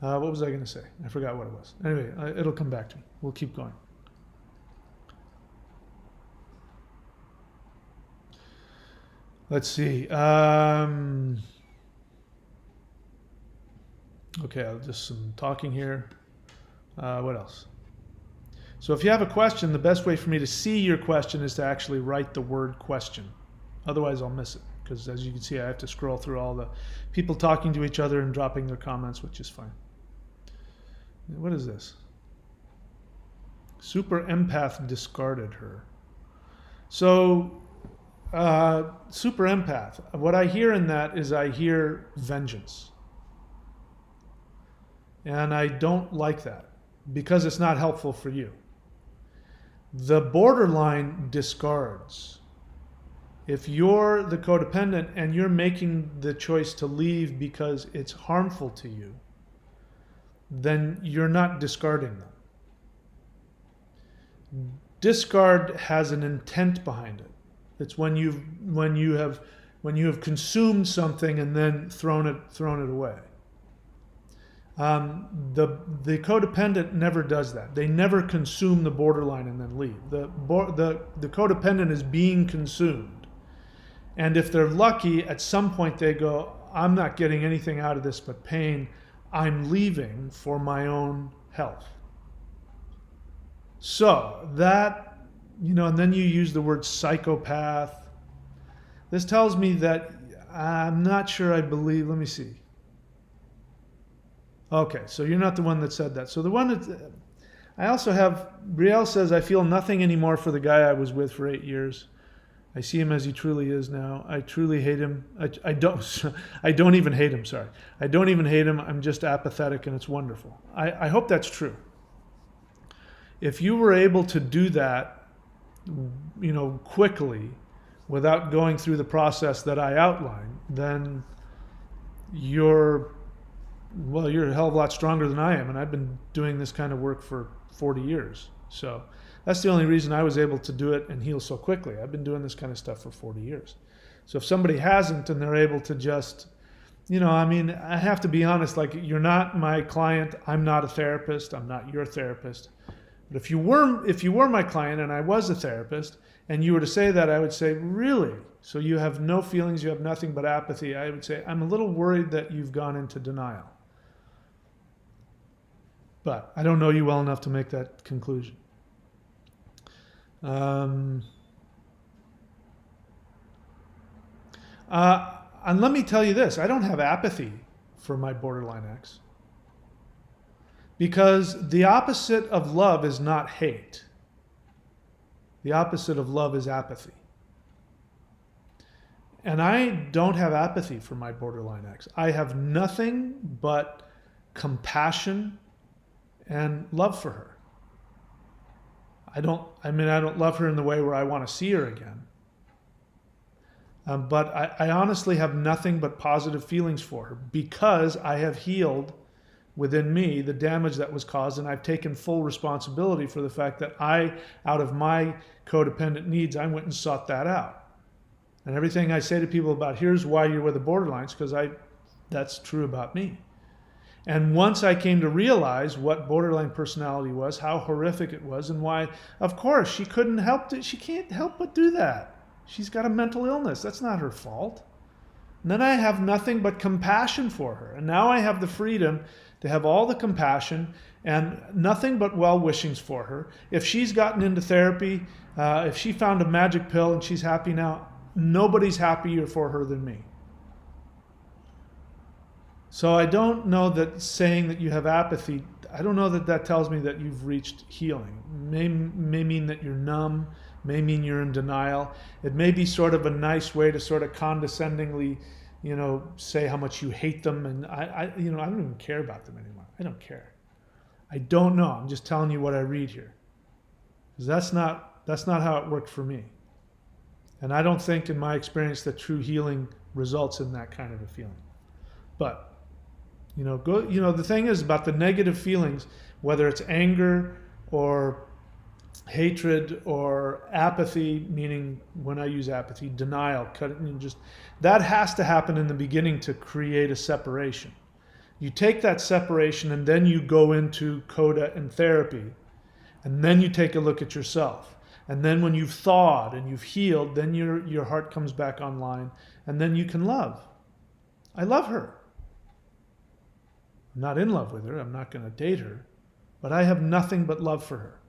What was I going to say? I forgot what it was. Anyway, it'll come back to me. We'll keep going. Let's see. Okay, I'll just some talking here. What else? So if you have a question, the best way for me to see your question is to actually write the word question. Otherwise, I'll miss it. Because as you can see, I have to scroll through all the people talking to each other and dropping their comments, which is fine. What is this? Super empath discarded her. So, super empath. What I hear in that is I hear vengeance. And I don't like that because it's not helpful for you. The borderline discards. If you're the codependent and you're making the choice to leave because it's harmful to you, then you're not discarding them. Discard has an intent behind it. It's when you have consumed something and then thrown it away. The codependent never does that. They never consume the borderline and then leave. The codependent is being consumed. And if they're lucky, at some point they go, I'm not getting anything out of this but pain. I'm leaving for my own health. So that, and then you use the word psychopath. This tells me that I'm not sure I believe, let me see. Okay, so you're not the one that said that. So the one that I also have, Brielle says, I feel nothing anymore for the guy I was with for 8 years. I see him as he truly is now. I truly hate him. I don't. I don't even hate him. Sorry, I don't even hate him. I'm just apathetic, and it's wonderful. I hope that's true. If you were able to do that, quickly, without going through the process that I outlined, then you're a hell of a lot stronger than I am, and I've been doing this kind of work for 40 years. So that's the only reason I was able to do it and heal so quickly. I've been doing this kind of stuff for 40 years. So if somebody hasn't and they're able to just, I have to be honest, like, you're not my client. I'm not a therapist. I'm not your therapist. But if you were my client and I was a therapist and you were to say that, I would say, really? So you have no feelings, you have nothing but apathy. I would say, I'm a little worried that you've gone into denial. But I don't know you well enough to make that conclusion. And let me tell you this, I don't have apathy for my borderline ex. Because the opposite of love is not hate. The opposite of love is apathy. And I don't have apathy for my borderline ex. I have nothing but compassion and love for her. I don't love her in the way where I want to see her again. But I honestly have nothing but positive feelings for her because I have healed within me the damage that was caused, and I've taken full responsibility for the fact that out of my codependent needs, I went and sought that out. And everything I say to people about here's why you're with the borderlines, because that's true about me. And once I came to realize what borderline personality was, how horrific it was, and why, of course, she couldn't help it. She can't help but do that. She's got a mental illness. That's not her fault. And then I have nothing but compassion for her. And now I have the freedom to have all the compassion and nothing but well-wishings for her. If she's gotten into therapy, if she found a magic pill and she's happy now, nobody's happier for her than me. So I don't know that saying that you have apathy, I don't know that tells me that you've reached healing. May mean that you're numb, may mean you're in denial. It may be sort of a nice way to sort of condescendingly, say how much you hate them. And I don't even care about them anymore. I don't care. I don't know. I'm just telling you what I read here. Because that's not how it worked for me. And I don't think in my experience that true healing results in that kind of a feeling. But the thing is about the negative feelings, whether it's anger or hatred or apathy, meaning when I use apathy, denial, that has to happen in the beginning to create a separation. You take that separation and then you go into coda and therapy, and then you take a look at yourself. And then when you've thawed and you've healed, then your heart comes back online, and then you can love. I love her. I'm not in love with her. I'm not going to date her. But I have nothing but love for her.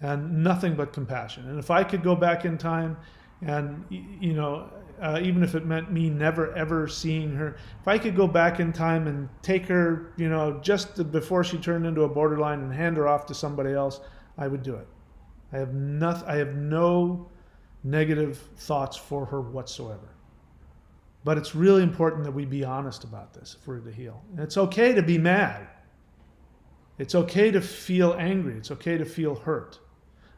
And nothing but compassion. And if I could go back in time and, even if it meant me never ever seeing her, if I could go back in time and take her, just before she turned into a borderline and hand her off to somebody else, I would do it. I have no negative thoughts for her whatsoever. But it's really important that we be honest about this if we're to heal. And it's okay to be mad. It's okay to feel angry. It's okay to feel hurt.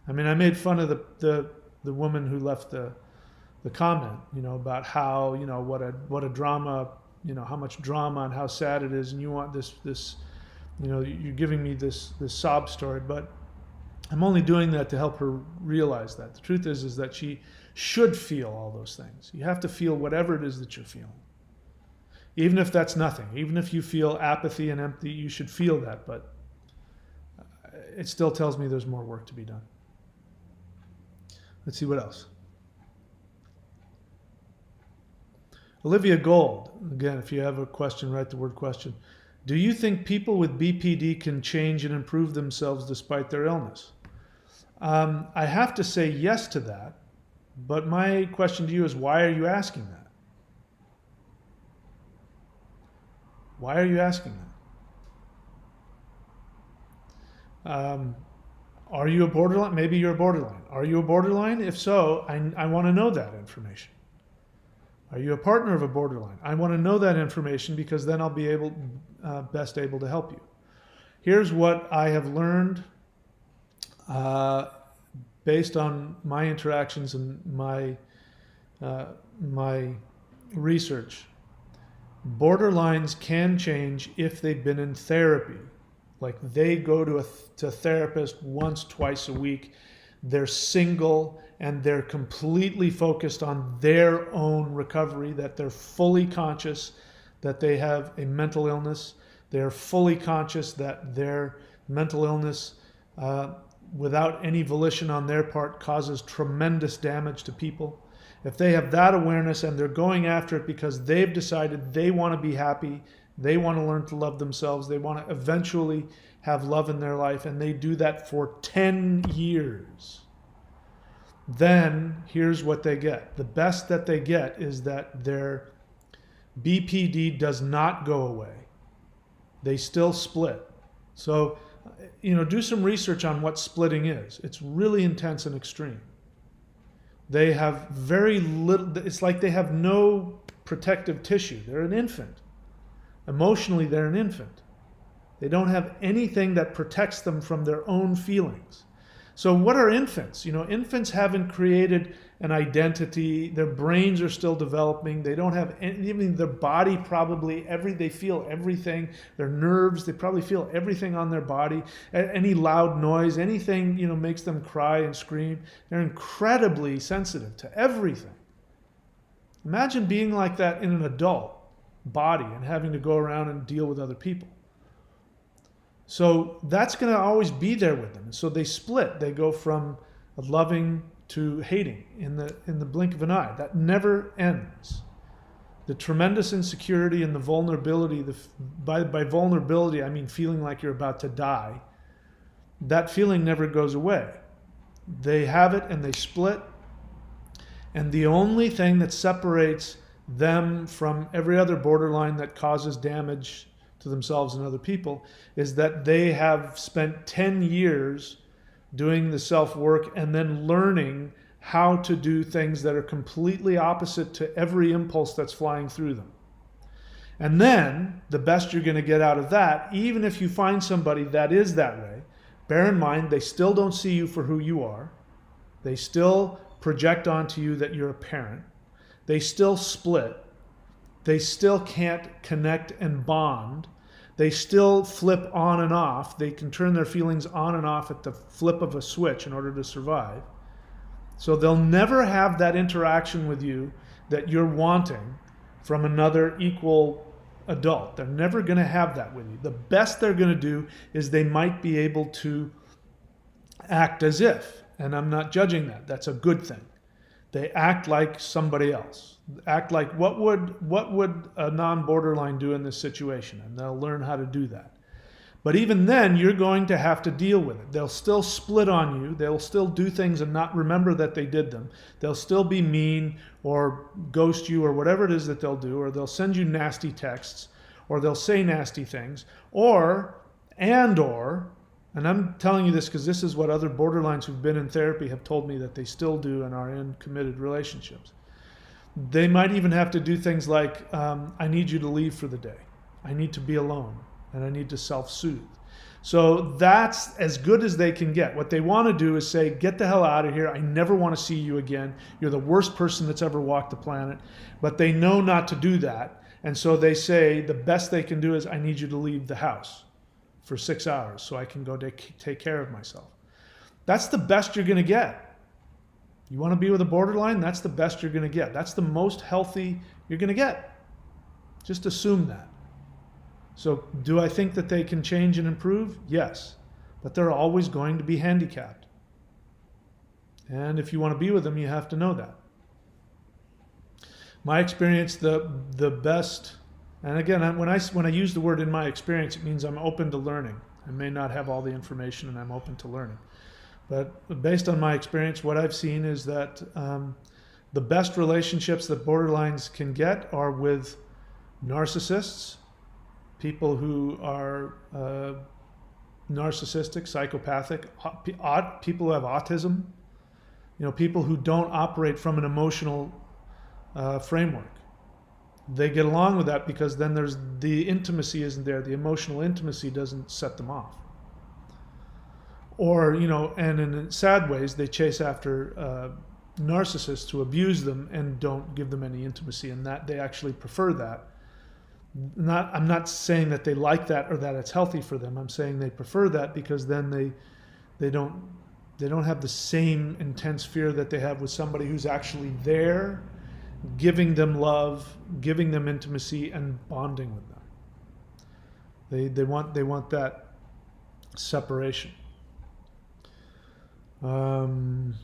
I made fun of the woman who left the comment, about how, what a drama, how much drama and how sad it is, and you want this, you're giving me this sob story, but I'm only doing that to help her realize that. The truth is that she should feel all those things. You have to feel whatever it is that you're feeling. Even if that's nothing, even if you feel apathy and empty, you should feel that, but it still tells me there's more work to be done. Let's see what else. Olivia Gold, again, if you have a question, write the word question. Do you think people with BPD can change and improve themselves despite their illness? I have to say yes to that, but my question to you is, why are you asking that? Why are you asking that? Are you a borderline? Maybe you're a borderline. Are you a borderline? If so, I want to know that information. Are you a partner of a borderline? I want to know that information because then I'll be best able to help you. Here's what I have learned based on my interactions and my research. Borderlines can change if they've been in therapy. Like they go to a therapist once, twice a week. They're single and they're completely focused on their own recovery, that they're fully conscious that they have a mental illness. They're fully conscious that their mental illness, without any volition on their part, causes tremendous damage to people. If they have that awareness and they're going after it because they've decided they want to be happy, they want to learn to love themselves, they want to eventually have love in their life, and they do that for 10 years, then here's what they get. The best that they get is that their BPD does not go away. They still split. So, do some research on what splitting is. It's really intense and extreme. They have very little, it's like they have no protective tissue. They're an infant. Emotionally, they're an infant. They don't have anything that protects them from their own feelings. So what are infants? Infants haven't created an identity. Their brains are still developing. They don't have even their body probably, they feel everything. Their nerves, they probably feel everything on their body. Any loud noise, anything, makes them cry and scream. They're incredibly sensitive to everything. Imagine being like that in an adult body and having to go around and deal with other people. So that's going to always be there with them. So they split. They go from loving to hating in the blink of an eye. That never ends. The tremendous insecurity and the vulnerability, by vulnerability I mean feeling like you're about to die, that feeling never goes away. They have it and they split. And the only thing that separates them from every other borderline that causes damage to themselves and other people is that they have spent 10 years doing the self-work and then learning how to do things that are completely opposite to every impulse that's flying through them. And then the best you're going to get out of that, even if you find somebody that is that way, bear in mind they still don't see you for who you are. They still project onto you that you're a parent. They still split. They still can't connect and bond. They still flip on and off. They can turn their feelings on and off at the flip of a switch in order to survive. So they'll never have that interaction with you that you're wanting from another equal adult. They're never going to have that with you. The best they're going to do is they might be able to act as if, and I'm not judging that. That's a good thing. They act like somebody else. Act like what would a non-borderline do in this situation? And they'll learn how to do that. But even then, you're going to have to deal with it. They'll still split on you. They'll still do things and not remember that they did them. They'll still be mean or ghost you or whatever it is that they'll do, or they'll send you nasty texts, or they'll say nasty things, or, and I'm telling you this because this is what other borderlines who've been in therapy have told me that they still do and are in committed relationships. They might even have to do things like, I need you to leave for the day. I need to be alone, and I need to self-soothe. So that's as good as they can get. What they want to do is say, get the hell out of here. I never want to see you again. You're the worst person that's ever walked the planet. But they know not to do that. And so they say the best they can do is, I need you to leave the house for 6 hours so I can go take care of myself. That's the best you're going to get. You want to be with a borderline? That's the best you're going to get. That's the most healthy you're going to get. Just assume that. So do I think that they can change and improve? Yes. But they're always going to be handicapped. And if you want to be with them, you have to know that. My experience, the best, and again, when I use the word in my experience, it means I'm open to learning. I may not have all the information and I'm open to learning. But based on my experience, what I've seen is that the best relationships that borderlines can get are with narcissists, people who are narcissistic, psychopathic, people who have autism, people who don't operate from an emotional framework. They get along with that because then there's the intimacy isn't there. The emotional intimacy doesn't set them off. Or, and in sad ways, they chase after narcissists who abuse them and don't give them any intimacy, and that they actually prefer that. I'm not saying that they like that or that it's healthy for them. I'm saying they prefer that because then they don't have the same intense fear that they have with somebody who's actually there, giving them love, giving them intimacy, and bonding with them. They want that separation. Let's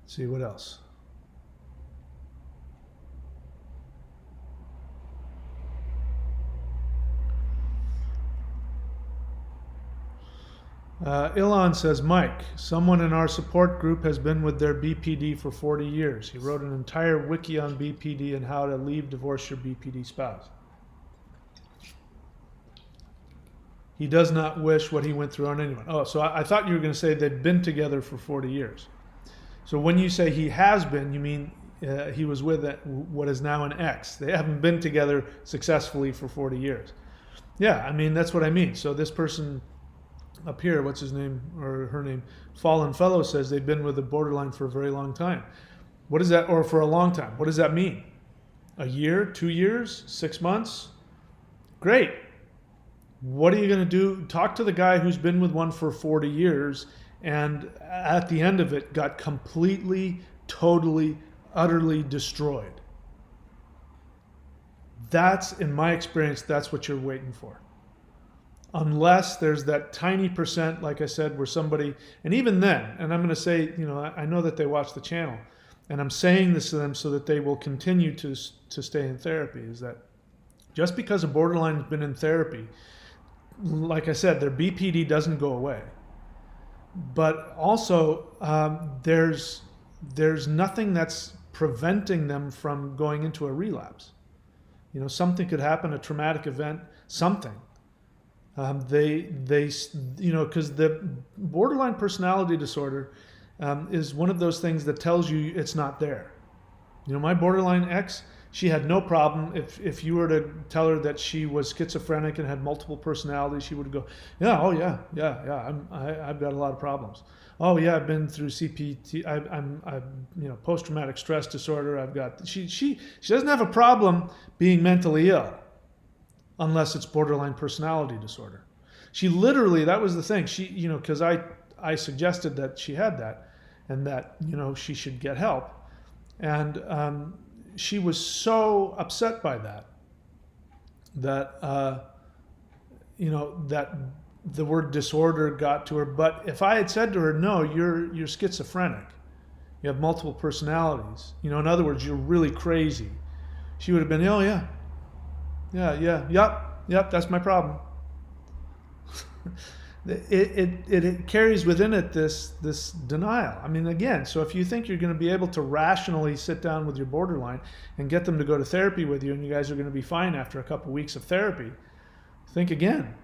see what else. Ilan says, Mike, someone in our support group has been with their BPD for 40 years. He wrote an entire wiki on BPD and how to leave, divorce your BPD spouse. He does not wish what he went through on anyone. Oh, so I thought you were going to say they'd been together for 40 years. So when you say he has been, you mean he was with what is now an ex. They haven't been together successfully for 40 years. Yeah, I mean, that's what I mean. So this person up here, what's his name or her name, Fallen Fellow, says they've been with a borderline for a very long time. What is that? Or for a long time. What does that mean? A year, 2 years, 6 months? Great. What are you going to do? Talk to the guy who's been with one for 40 years and at the end of it got completely, totally, utterly destroyed. That's, in my experience, that's what you're waiting for. Unless there's that tiny percent, like I said, where somebody, and even then, and I'm going to say, I know that they watch the channel, and I'm saying this to them so that they will continue to stay in therapy, is that just because a borderline has been in therapy, like I said, their BPD doesn't go away. But also, there's nothing that's preventing them from going into a relapse. Something could happen, a traumatic event, something. Because the borderline personality disorder is one of those things that tells you it's not there. My borderline ex, she had no problem. If you were to tell her that she was schizophrenic and had multiple personalities, she would go, yeah, oh yeah, I've got a lot of problems. Oh yeah, I've been through CPT. I'm post-traumatic stress disorder. I've got. She doesn't have a problem being mentally ill, unless it's borderline personality disorder. She literally, that was the thing. She, because I suggested that she had that, and that she should get help, and she was so upset by that that the word disorder got to her. But if I had said to her, no, you're schizophrenic, you have multiple personalities, in other words, you're really crazy, she would have been, oh yeah, yep, that's my problem. It carries within it this denial. I mean, again, so if you think you're going to be able to rationally sit down with your borderline and get them to go to therapy with you, and you guys are going to be fine after a couple of weeks of therapy, think again.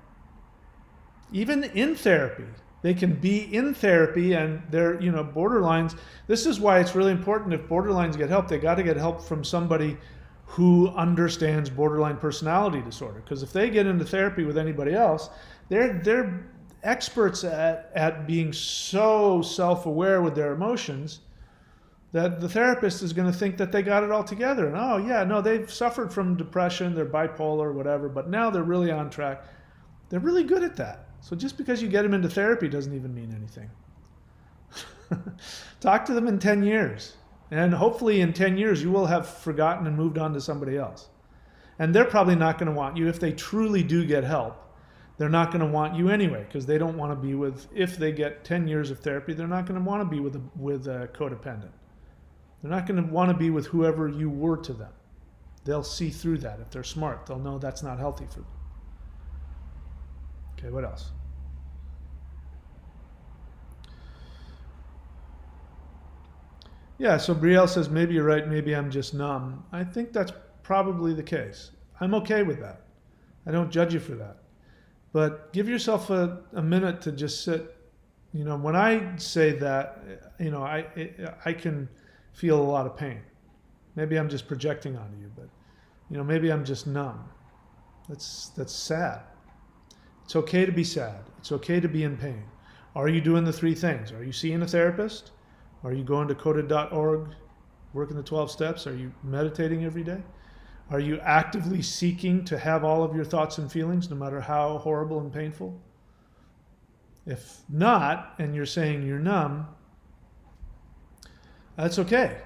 Even in therapy, they can be in therapy and they're, borderlines. This is why it's really important, if borderlines get help, they got to get help from somebody who understands borderline personality disorder. Because if they get into therapy with anybody else, they're experts at being so self-aware with their emotions that the therapist is going to think that they got it all together. And oh yeah, no, they've suffered from depression, they're bipolar, whatever, but now they're really on track. They're really good at that. So just because you get them into therapy doesn't even mean anything. Talk to them in 10 years. And hopefully in 10 years you will have forgotten and moved on to somebody else. And they're probably not going to want you. If they truly do get help, they're not going to want you anyway, because they don't want to be with, if they get 10 years of therapy, they're not going to want to be with a codependent. They're not going to want to be with whoever you were to them. They'll see through that. If they're smart, they'll know that's not healthy for them. Okay, what else? Yeah, so Brielle says, maybe you're right, maybe I'm just numb. I think that's probably the case. I'm okay with that. I don't judge you for that. But give yourself a minute to just sit. When I say that, I can feel a lot of pain. Maybe I'm just projecting onto you, but maybe I'm just numb. That's sad. It's okay to be sad. It's okay to be in pain. Are you doing the three things? Are you seeing a therapist? Are you going to coded.org, working the 12 steps? Are you meditating every day? Are you actively seeking to have all of your thoughts and feelings, no matter how horrible and painful? If not, and you're saying you're numb, that's okay.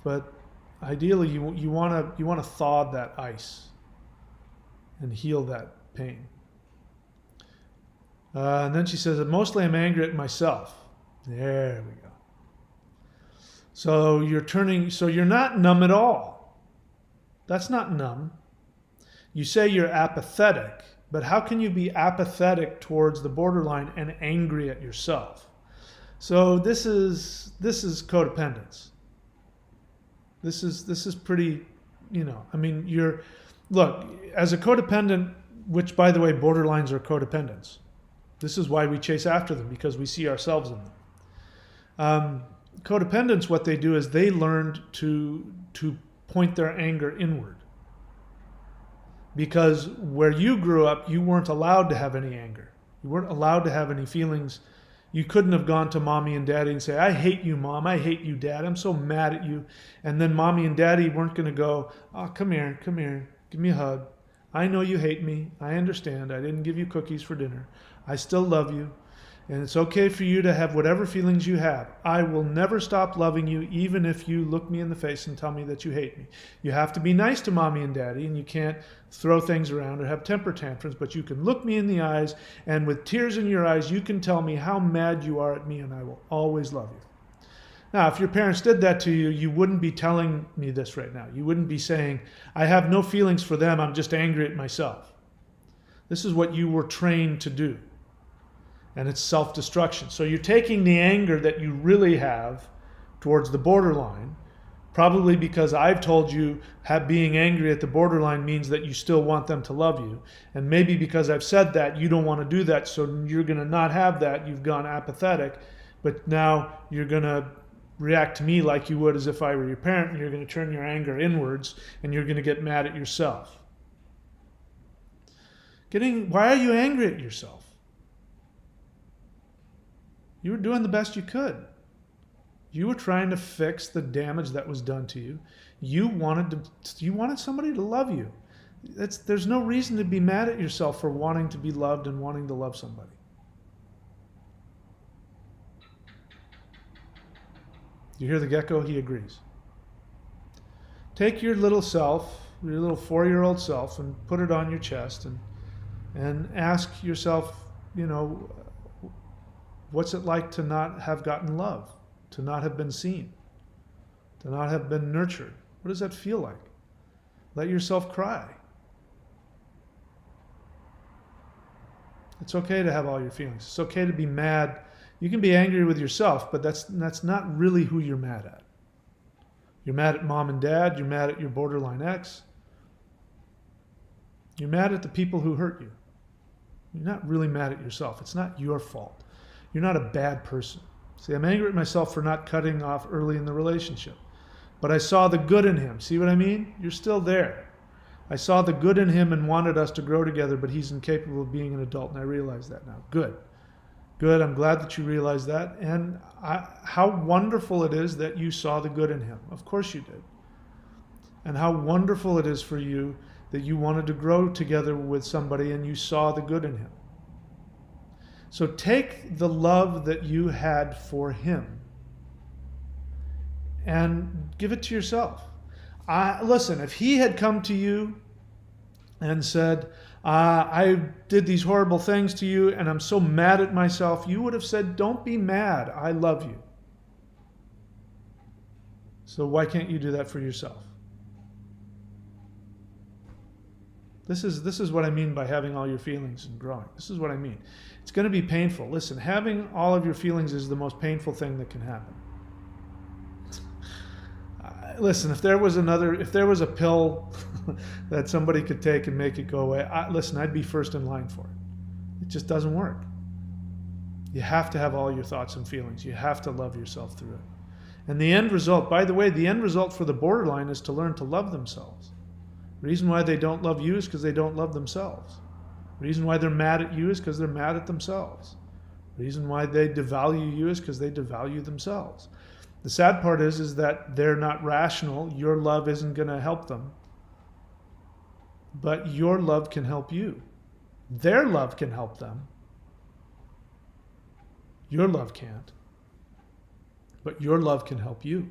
But ideally, you want to thaw that ice and heal that pain. And then she says, mostly I'm angry at myself. There we go. So you're not numb at all. That's not numb. You say you're apathetic, but how can you be apathetic towards the borderline and angry at yourself? So this is codependence. This is pretty, look, as a codependent, which by the way, borderlines are codependents. This is why we chase after them, because we see ourselves in them. Codependents, what they do is they learned to point their anger inward. Because where you grew up, you weren't allowed to have any anger. You weren't allowed to have any feelings. You couldn't have gone to mommy and daddy and say, I hate you, mom. I hate you, dad. I'm so mad at you. And then mommy and daddy weren't going to go, oh, come here. Give me a hug. I know you hate me. I understand. I didn't give you cookies for dinner. I still love you. And it's okay for you to have whatever feelings you have. I will never stop loving you, even if you look me in the face and tell me that you hate me. You have to be nice to mommy and daddy, and you can't throw things around or have temper tantrums, but you can look me in the eyes, and with tears in your eyes, you can tell me how mad you are at me, and I will always love you. Now, if your parents did that to you, you wouldn't be telling me this right now. You wouldn't be saying, I have no feelings for them, I'm just angry at myself. This is what you were trained to do. And it's self-destruction. So you're taking the anger that you really have towards the borderline, probably because I've told you being angry at the borderline means that you still want them to love you. And maybe because I've said that, you don't want to do that, so you're going to not have that. You've gone apathetic, but now you're going to react to me like you would as if I were your parent, and you're going to turn your anger inwards, and you're going to get mad at yourself. Why are you angry at yourself? You were doing the best you could. You were trying to fix the damage that was done to you. You wanted somebody to love you. There's no reason to be mad at yourself for wanting to be loved and wanting to love somebody. You hear the gecko? He agrees. Take your little self, your little 4-year-old self, and put it on your chest and ask yourself, what's it like to not have gotten love, to not have been seen, to not have been nurtured? What does that feel like? Let yourself cry. It's okay to have all your feelings. It's okay to be mad. You can be angry with yourself, but that's not really who you're mad at. You're mad at mom and dad. You're mad at your borderline ex. You're mad at the people who hurt you. You're not really mad at yourself. It's not your fault. You're not a bad person. See, I'm angry at myself for not cutting off early in the relationship. But I saw the good in him. See what I mean? You're still there. I saw the good in him and wanted us to grow together, but he's incapable of being an adult, and I realize that now. Good. Good. I'm glad that you realize that. And how wonderful it is that you saw the good in him. Of course you did. And how wonderful it is for you that you wanted to grow together with somebody and you saw the good in him. So take the love that you had for him and give it to yourself. Listen, if he had come to you and said, I did these horrible things to you and I'm so mad at myself, you would have said, don't be mad, I love you. So why can't you do that for yourself? This is what I mean by having all your feelings and growing. This is what I mean. It's going to be painful. Listen, having all of your feelings is the most painful thing that can happen. Listen, if there was a pill that somebody could take and make it go away, I'd be first in line for it. It just doesn't work. You have to have all your thoughts and feelings. You have to love yourself through it. And the end result, by the way, the end result for the borderline is to learn to love themselves. The reason why they don't love you is because they don't love themselves. The reason why they're mad at you is because they're mad at themselves. The reason why they devalue you is because they devalue themselves. The sad part is that they're not rational. Your love isn't going to help them. But your love can help you. Their love can help them. Your love can't. But your love can help you.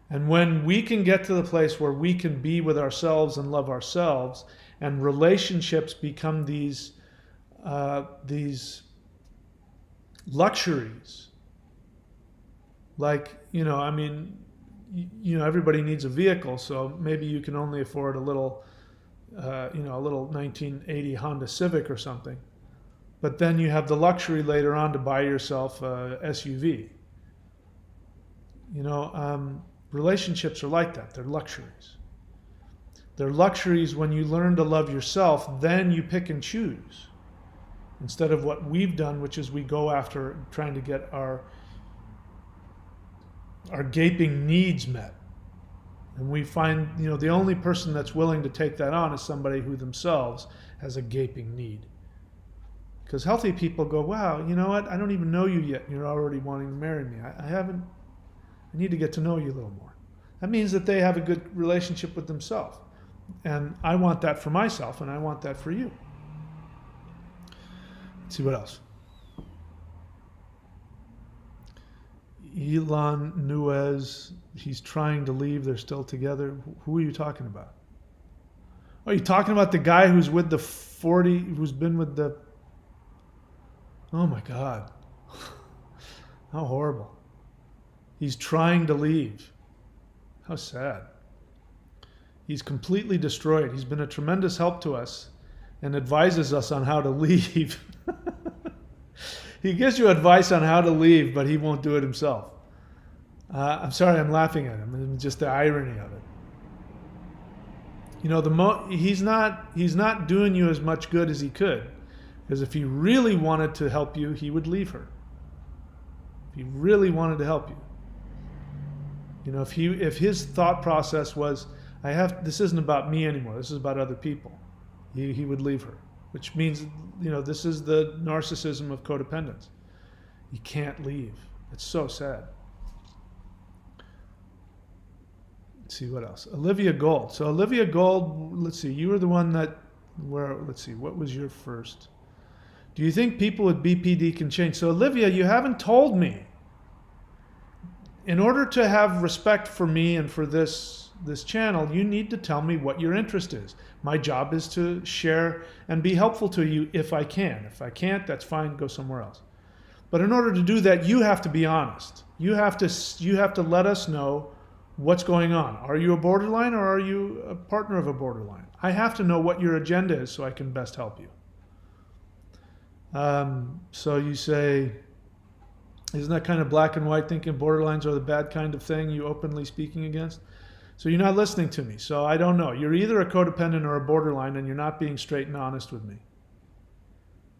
And when we can get to the place where we can be with ourselves and love ourselves, and relationships become these luxuries, like, everybody needs a vehicle, so maybe you can only afford a little 1980 Honda Civic or something. But then you have the luxury later on to buy yourself a SUV. Relationships are like that. They're luxuries. They're luxuries when you learn to love yourself, then you pick and choose. Instead of what we've done, which is we go after trying to get our gaping needs met. And we find, the only person that's willing to take that on is somebody who themselves has a gaping need. Because healthy people go, wow, you know what? I don't even know you yet, and you're already wanting to marry me. I need to get to know you a little more. That means that they have a good relationship with themselves. And I want that for myself, and I want that for you. Let's see what else. Elon Nuez, he's trying to leave, they're still together. Who are you talking about? Oh, you're talking about the guy who's with the 40, who's been with the... Oh my God. How horrible. He's trying to leave. How sad. He's completely destroyed. He's been a tremendous help to us and advises us on how to leave. He gives you advice on how to leave, but he won't do it himself. I'm sorry, I'm laughing at him. It's just the irony of it. He's not doing you as much good as he could, because if he really wanted to help you, he would leave her. If he really wanted to help you. If his thought process was, this isn't about me anymore, this is about other people, he would leave her. Which means, this is the narcissism of codependence. You can't leave. It's so sad. Let's see what else. Olivia Gold. So Olivia Gold, let's see, you were the one what was your first? Do you think people with BPD can change? So Olivia, you haven't told me. In order to have respect for me and for this channel, you need to tell me what your interest is. My job is to share and be helpful to you if I can. If I can't, that's fine, go somewhere else. But in order to do that, you have to be honest. You have to let us know what's going on. Are you a borderline, or are you a partner of a borderline? I have to know what your agenda is so I can best help you. So you say, isn't that kind of black and white, thinking borderlines are the bad kind of thing you openly speaking against? So you're not listening to me. So I don't know. You're either a codependent or a borderline, and you're not being straight and honest with me.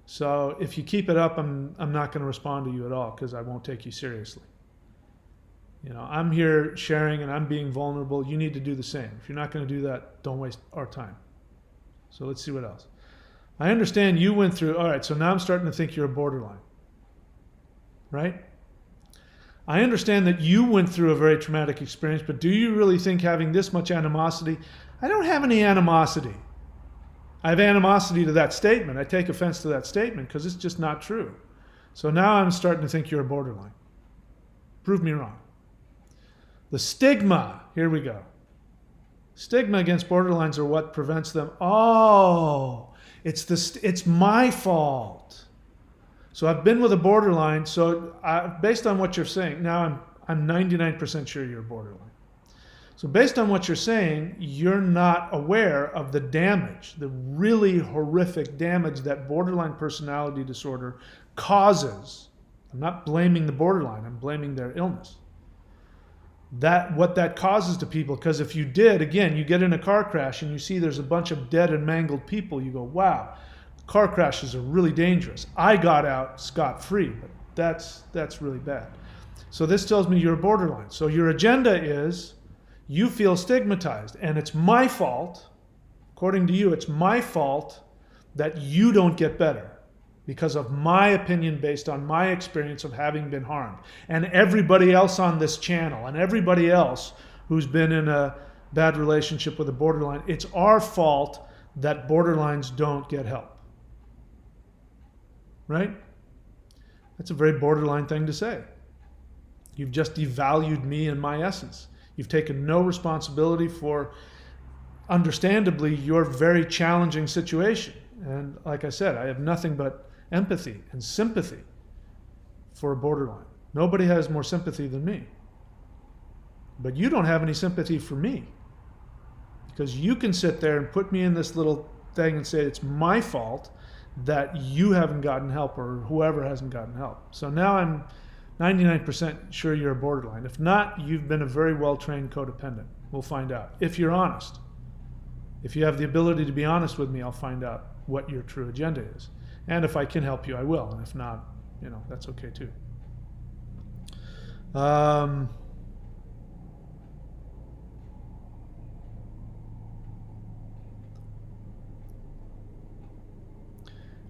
So if you keep it up, I'm not going to respond to you at all, because I won't take you seriously. I'm here sharing and I'm being vulnerable. You need to do the same. If you're not going to do that, don't waste our time. So let's see what else. I understand you went through, all right, so now I'm starting to think you're a borderline. Right? I understand that you went through a very traumatic experience, but do you really think having this much animosity? I don't have any animosity. I have animosity to that statement. I take offense to that statement because it's just not true. So now I'm starting to think you're a borderline. Prove me wrong. The stigma, here we go. Stigma against borderlines are what prevents them. Oh, it's my fault. So I've been with a borderline, so based on what you're saying, now I'm 99% sure you're a borderline. So based on what you're saying, you're not aware of the damage, the really horrific damage that borderline personality disorder causes. I'm not blaming the borderline, I'm blaming their illness. what that causes to people. Because if you did, again, you get in a car crash and you see there's a bunch of dead and mangled people, you go, wow, car crashes are really dangerous. I got out scot-free, but that's really bad. So this tells me you're borderline. So your agenda is you feel stigmatized, and it's my fault, according to you, it's my fault that you don't get better because of my opinion based on my experience of having been harmed. And everybody else on this channel and everybody else who's been in a bad relationship with a borderline, it's our fault that borderlines don't get help. Right? That's a very borderline thing to say. You've just devalued me and my essence. You've taken no responsibility for, understandably, your very challenging situation. And like I said, I have nothing but empathy and sympathy for a borderline. Nobody has more sympathy than me. But you don't have any sympathy for me, because you can sit there and put me in this little thing and say it's my fault that you haven't gotten help or whoever hasn't gotten help. So now I'm 99% sure you're a borderline. If not, you've been a very well-trained codependent. We'll find out. If you're honest. If you have the ability to be honest with me, I'll find out what your true agenda is. And if I can help you, I will. And if not, that's okay too.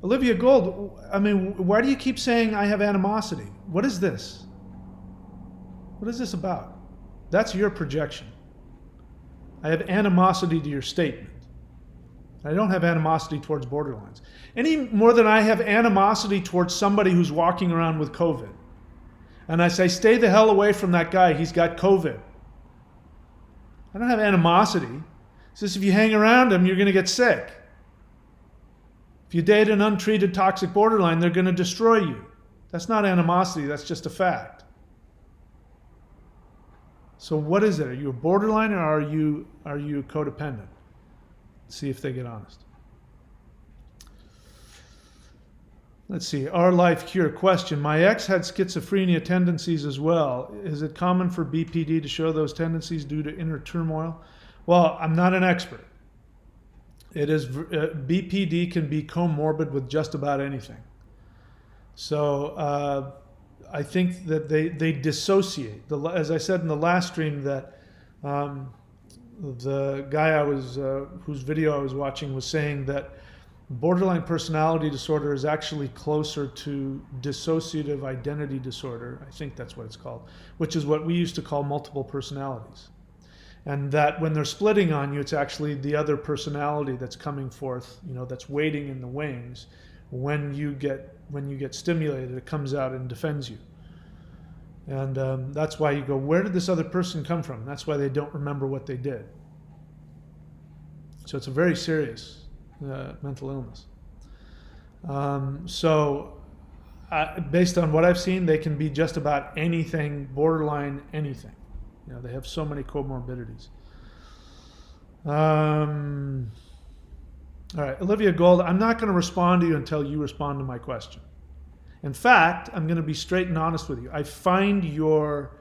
Olivia Gold, why do you keep saying I have animosity? What is this? What is this about? That's your projection. I have animosity to your statement. I don't have animosity towards borderlines. Any more than I have animosity towards somebody who's walking around with COVID. And I say, stay the hell away from that guy, he's got COVID. I don't have animosity. It's just if you hang around him, you're going to get sick. If you date an untreated toxic borderline, they're going to destroy you. That's not animosity, that's just a fact. So what is it? Are you a borderline or are you codependent? See if they get honest. Let's see. Our life cure question. My ex had schizophrenia tendencies as well. Is it common for BPD to show those tendencies due to inner turmoil? Well, I'm not an expert. It is BPD can be comorbid with just about anything. So I think that they dissociate. As I said in the last stream, that the guy whose video I was watching was saying that borderline personality disorder is actually closer to dissociative identity disorder. I think that's what it's called, which is what we used to call multiple personalities. And that when they're splitting on you, it's actually the other personality that's coming forth, that's waiting in the wings. When you get stimulated, it comes out and defends you. And that's why you go, where did this other person come from? And that's why they don't remember what they did. So it's a very serious mental illness. Based on what I've seen, they can be just about anything, borderline anything. They have so many comorbidities. All right, Olivia Gold, I'm not going to respond to you until you respond to my question. In fact, I'm going to be straight and honest with you. I find your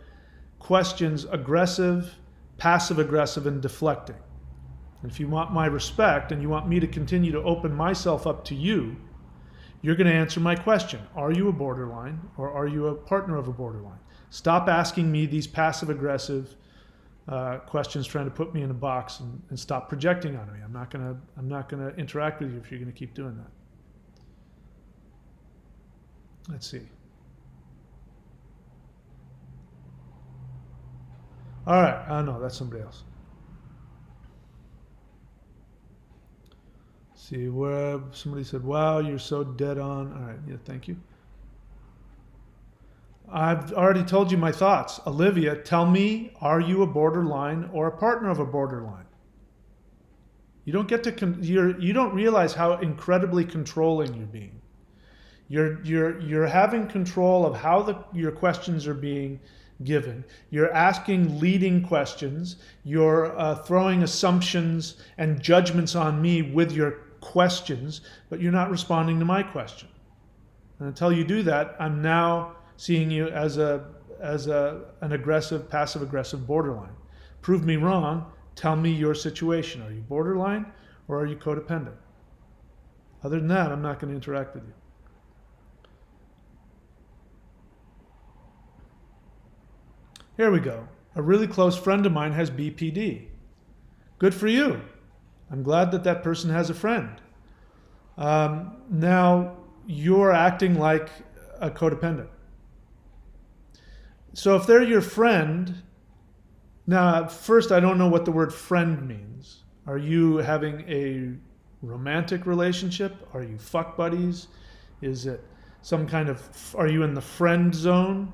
questions aggressive, passive-aggressive, and deflecting. And if you want my respect and you want me to continue to open myself up to you, you're going to answer my question. Are you a borderline or are you a partner of a borderline? Stop asking me these passive-aggressive questions trying to put me in a box and stop projecting on me. I'm not going to interact with you if you're going to keep doing that. Let's see. All right. Oh, no, that's somebody else. See, where somebody said, wow, you're so dead on. All right. Yeah, thank you. I've already told you my thoughts. Olivia, tell me, are you a borderline or a partner of a borderline? You don't get to, you don't realize how incredibly controlling you're being. You're having control of how your questions are being given. You're asking leading questions. You're throwing assumptions and judgments on me with your questions, but you're not responding to my question. And until you do that, I'm now seeing you as a an aggressive, passive-aggressive borderline. Prove me wrong. Tell me your situation. Are you borderline or are you codependent? Other than that, I'm not going to interact with you. Here we go. A really close friend of mine has BPD. Good for you. I'm glad that that person has a friend. Now, you're acting like a codependent. So if they're your friend, now first I don't know what the word friend means. Are you having a romantic relationship? Are you fuck buddies? Is it some kind of, are you in the friend zone?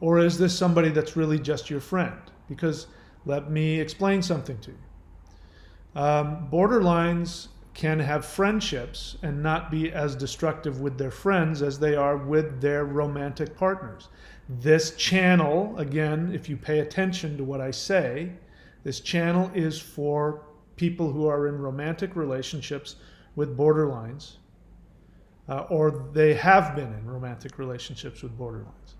Or is this somebody that's really just your friend? Because let me explain something to you. Borderlines can have friendships and not be as destructive with their friends as they are with their romantic partners. This channel, again, if you pay attention to what I say, this channel is for people who are in romantic relationships with borderlines, or they have been in romantic relationships with borderlines.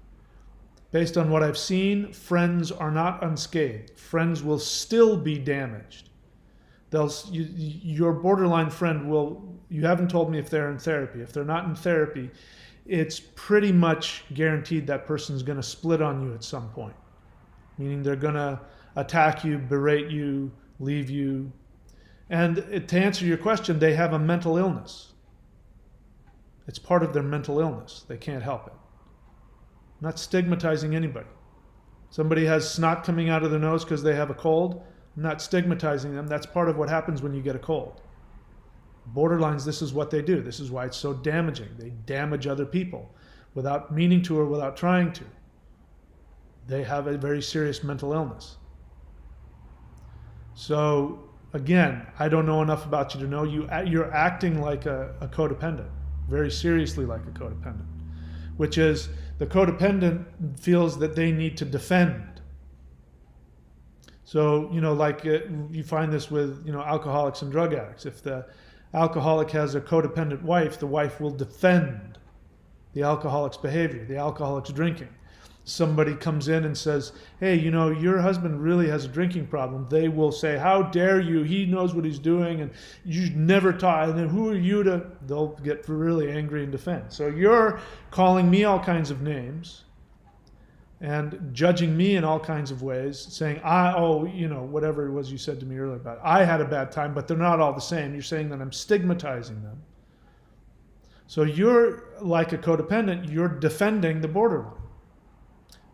Based on what I've seen, friends are not unscathed. Friends will still be damaged. Your borderline friend will, you haven't told me if they're in therapy. If they're not in therapy, it's pretty much guaranteed that person's going to split on you at some point. Meaning they're going to attack you, berate you, leave you. And to answer your question, they have a mental illness. It's part of their mental illness. They can't help it. I'm not stigmatizing anybody. Somebody has snot coming out of their nose because they have a cold. I'm not stigmatizing them. That's part of what happens when you get a cold. Borderlines, this is what they do. This is why it's so damaging. They damage other people without meaning to or without trying to. They have a very serious mental illness. So again, I don't know enough about you to know you're acting like a codependent, very seriously like a codependent, which is the codependent feels that they need to defend. So, you find this with, alcoholics and drug addicts. If the alcoholic has a codependent wife, the wife will defend the alcoholic's behavior, the alcoholic's drinking. Somebody comes in and says, hey, your husband really has a drinking problem. They will say, how dare you? He knows what he's doing and you never taught. And then who are you to? They'll get really angry and defend. So you're calling me all kinds of names and judging me in all kinds of ways, saying, whatever it was you said to me earlier about, I had a bad time, but they're not all the same. You're saying that I'm stigmatizing them. So you're like a codependent, you're defending the borderline.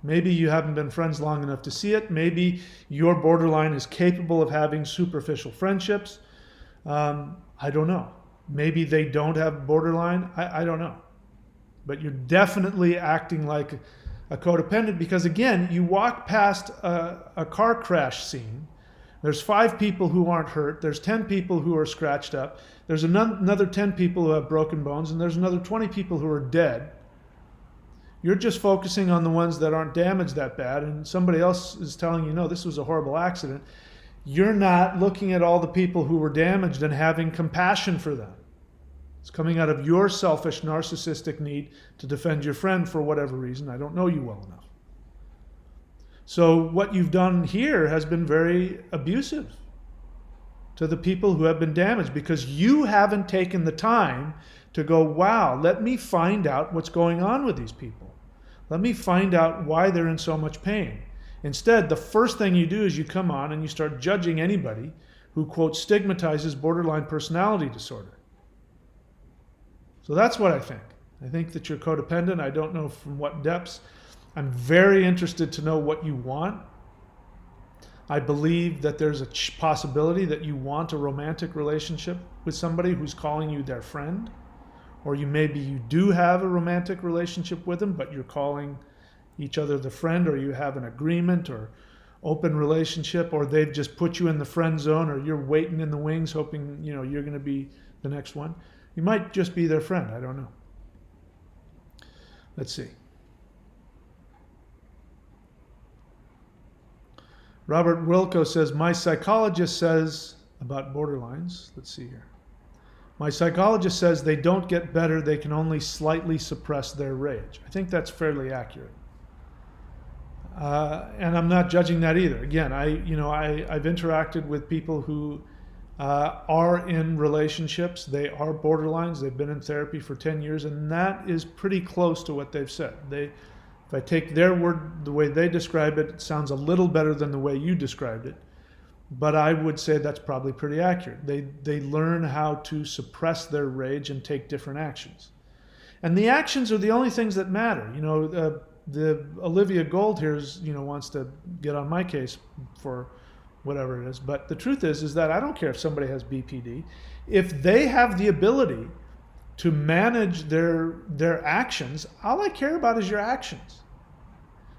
Maybe you haven't been friends long enough to see it. Maybe your borderline is capable of having superficial friendships. I don't know. Maybe they don't have borderline. I don't know. But you're definitely acting like a codependent because, again, you walk past a car crash scene. There's 5 people who aren't hurt. There's 10 people who are scratched up. There's another 10 people who have broken bones. And there's another 20 people who are dead. You're just focusing on the ones that aren't damaged that bad, and somebody else is telling you, no, this was a horrible accident. You're not looking at all the people who were damaged and having compassion for them. It's coming out of your selfish, narcissistic need to defend your friend for whatever reason. I don't know you well enough. So what you've done here has been very abusive to the people who have been damaged because you haven't taken the time to go, wow, let me find out what's going on with these people. Let me find out why they're in so much pain. Instead, the first thing you do is you come on and you start judging anybody who, quote, stigmatizes borderline personality disorder. So that's what I think. I think that you're codependent. I don't know from what depths. I'm very interested to know what you want. I believe that there's a possibility that you want a romantic relationship with somebody who's calling you their friend. Or maybe you do have a romantic relationship with them, but you're calling each other the friend, or you have an agreement or open relationship, or they've just put you in the friend zone, or you're waiting in the wings hoping you're going to be the next one. You might just be their friend. I don't know. Let's see. Robert Wilco says, my psychologist says about borderlines. Let's see here. My psychologist says they don't get better, they can only slightly suppress their rage. I think that's fairly accurate. And I'm not judging that either. Again, I've interacted with people who are in relationships. They are borderlines. They've been in therapy for 10 years, and that is pretty close to what they've said. If I take their word, the way they describe it, it sounds a little better than the way you described it. But I would say that's probably pretty accurate. They learn how to suppress their rage and take different actions. And the actions are the only things that matter. The Olivia Gold here wants to get on my case for whatever it is. But the truth is that I don't care if somebody has BPD. If they have the ability to manage their actions, all I care about is your actions.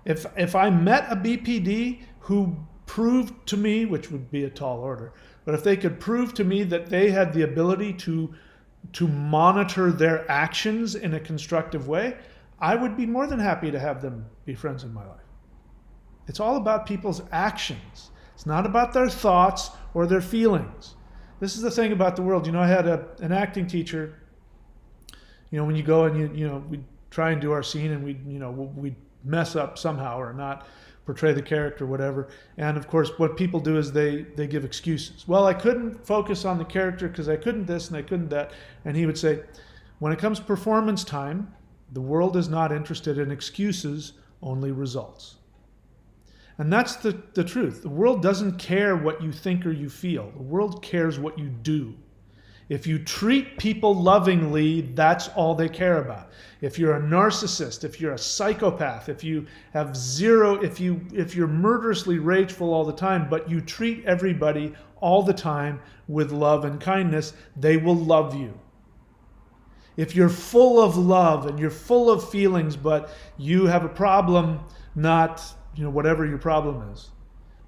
If I met a BPD who proved to me, which would be a tall order, but if they could prove to me that they had the ability to monitor their actions in a constructive way, I would be more than happy to have them be friends in my life. It's all about people's actions. It's not about their thoughts or their feelings. This is the thing about the world. I had an acting teacher. When you go and we try and do our scene and we mess up somehow or not portray the character, whatever. And of course, what people do is they give excuses. Well, I couldn't focus on the character because I couldn't this and I couldn't that. And he would say, when it comes to performance time, the world is not interested in excuses, only results. And that's the truth. The world doesn't care what you think or you feel. The world cares what you do. If you treat people lovingly, that's all they care about. If you're a narcissist, if you're a psychopath, if you have if you're murderously rageful all the time, but you treat everybody all the time with love and kindness, they will love you. If you're full of love and you're full of feelings, but you have a problem, not whatever your problem is,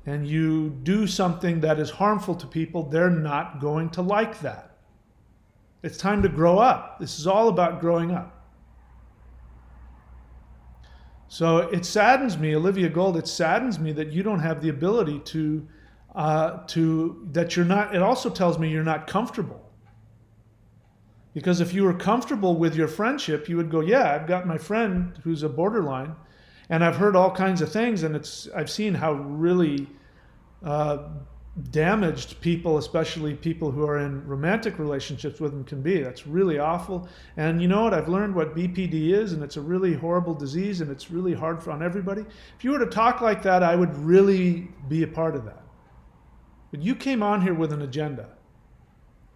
and you do something that is harmful to people, they're not going to like that. It's time to grow up. This is all about growing up. So it saddens me, Olivia Gold, it saddens me that you don't have the ability that you're not, it also tells me you're not comfortable. Because if you were comfortable with your friendship, you would go, yeah, I've got my friend who's a borderline, and I've heard all kinds of things, and I've seen how really damaged people, especially people who are in romantic relationships with them, can be. That's really awful. And you know what? I've learned what BPD is, and it's a really horrible disease, and it's really hard on everybody. If you were to talk like that, I would really be a part of that. But you came on here with an agenda.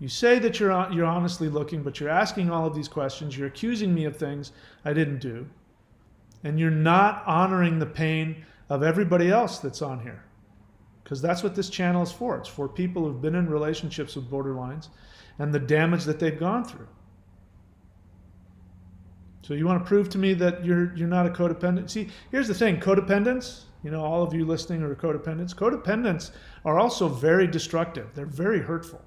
You say that you're honestly looking, but you're asking all of these questions. You're accusing me of things I didn't do. And you're not honoring the pain of everybody else that's on here. Because that's what this channel is for. It's for people who've been in relationships with borderlines and the damage that they've gone through. So you want to prove to me that you're not a codependent? See, here's the thing. Codependence, all of you listening are codependents. Codependents are also very destructive. They're very hurtful.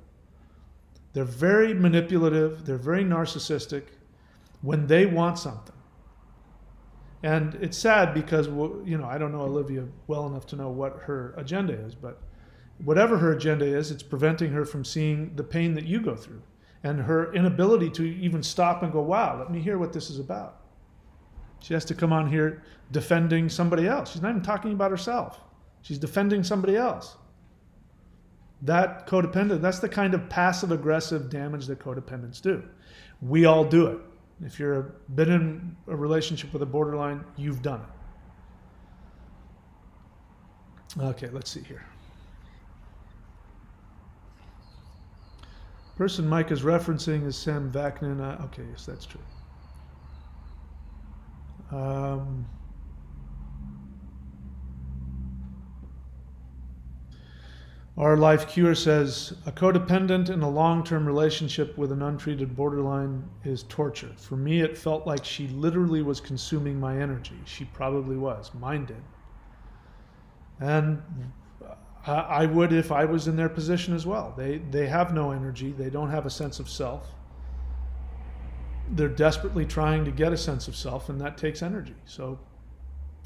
They're very manipulative. They're very narcissistic when they want something. And it's sad because, I don't know Olivia well enough to know what her agenda is, but whatever her agenda is, it's preventing her from seeing the pain that you go through and her inability to even stop and go, wow, let me hear what this is about. She has to come on here defending somebody else. She's not even talking about herself. She's defending somebody else. That codependent, that's the kind of passive-aggressive damage that codependents do. We all do it. If you've been in a relationship with a borderline, you've done it. Okay, let's see here. Person Mike is referencing is Sam Vaknin. Okay, yes, that's true. Our Life Cure says, a codependent in a long-term relationship with an untreated borderline is torture. For me, it felt like she literally was consuming my energy. She probably was. Mine did. And I would if I was in their position as well. They have no energy. They don't have a sense of self. They're desperately trying to get a sense of self, and that takes energy. So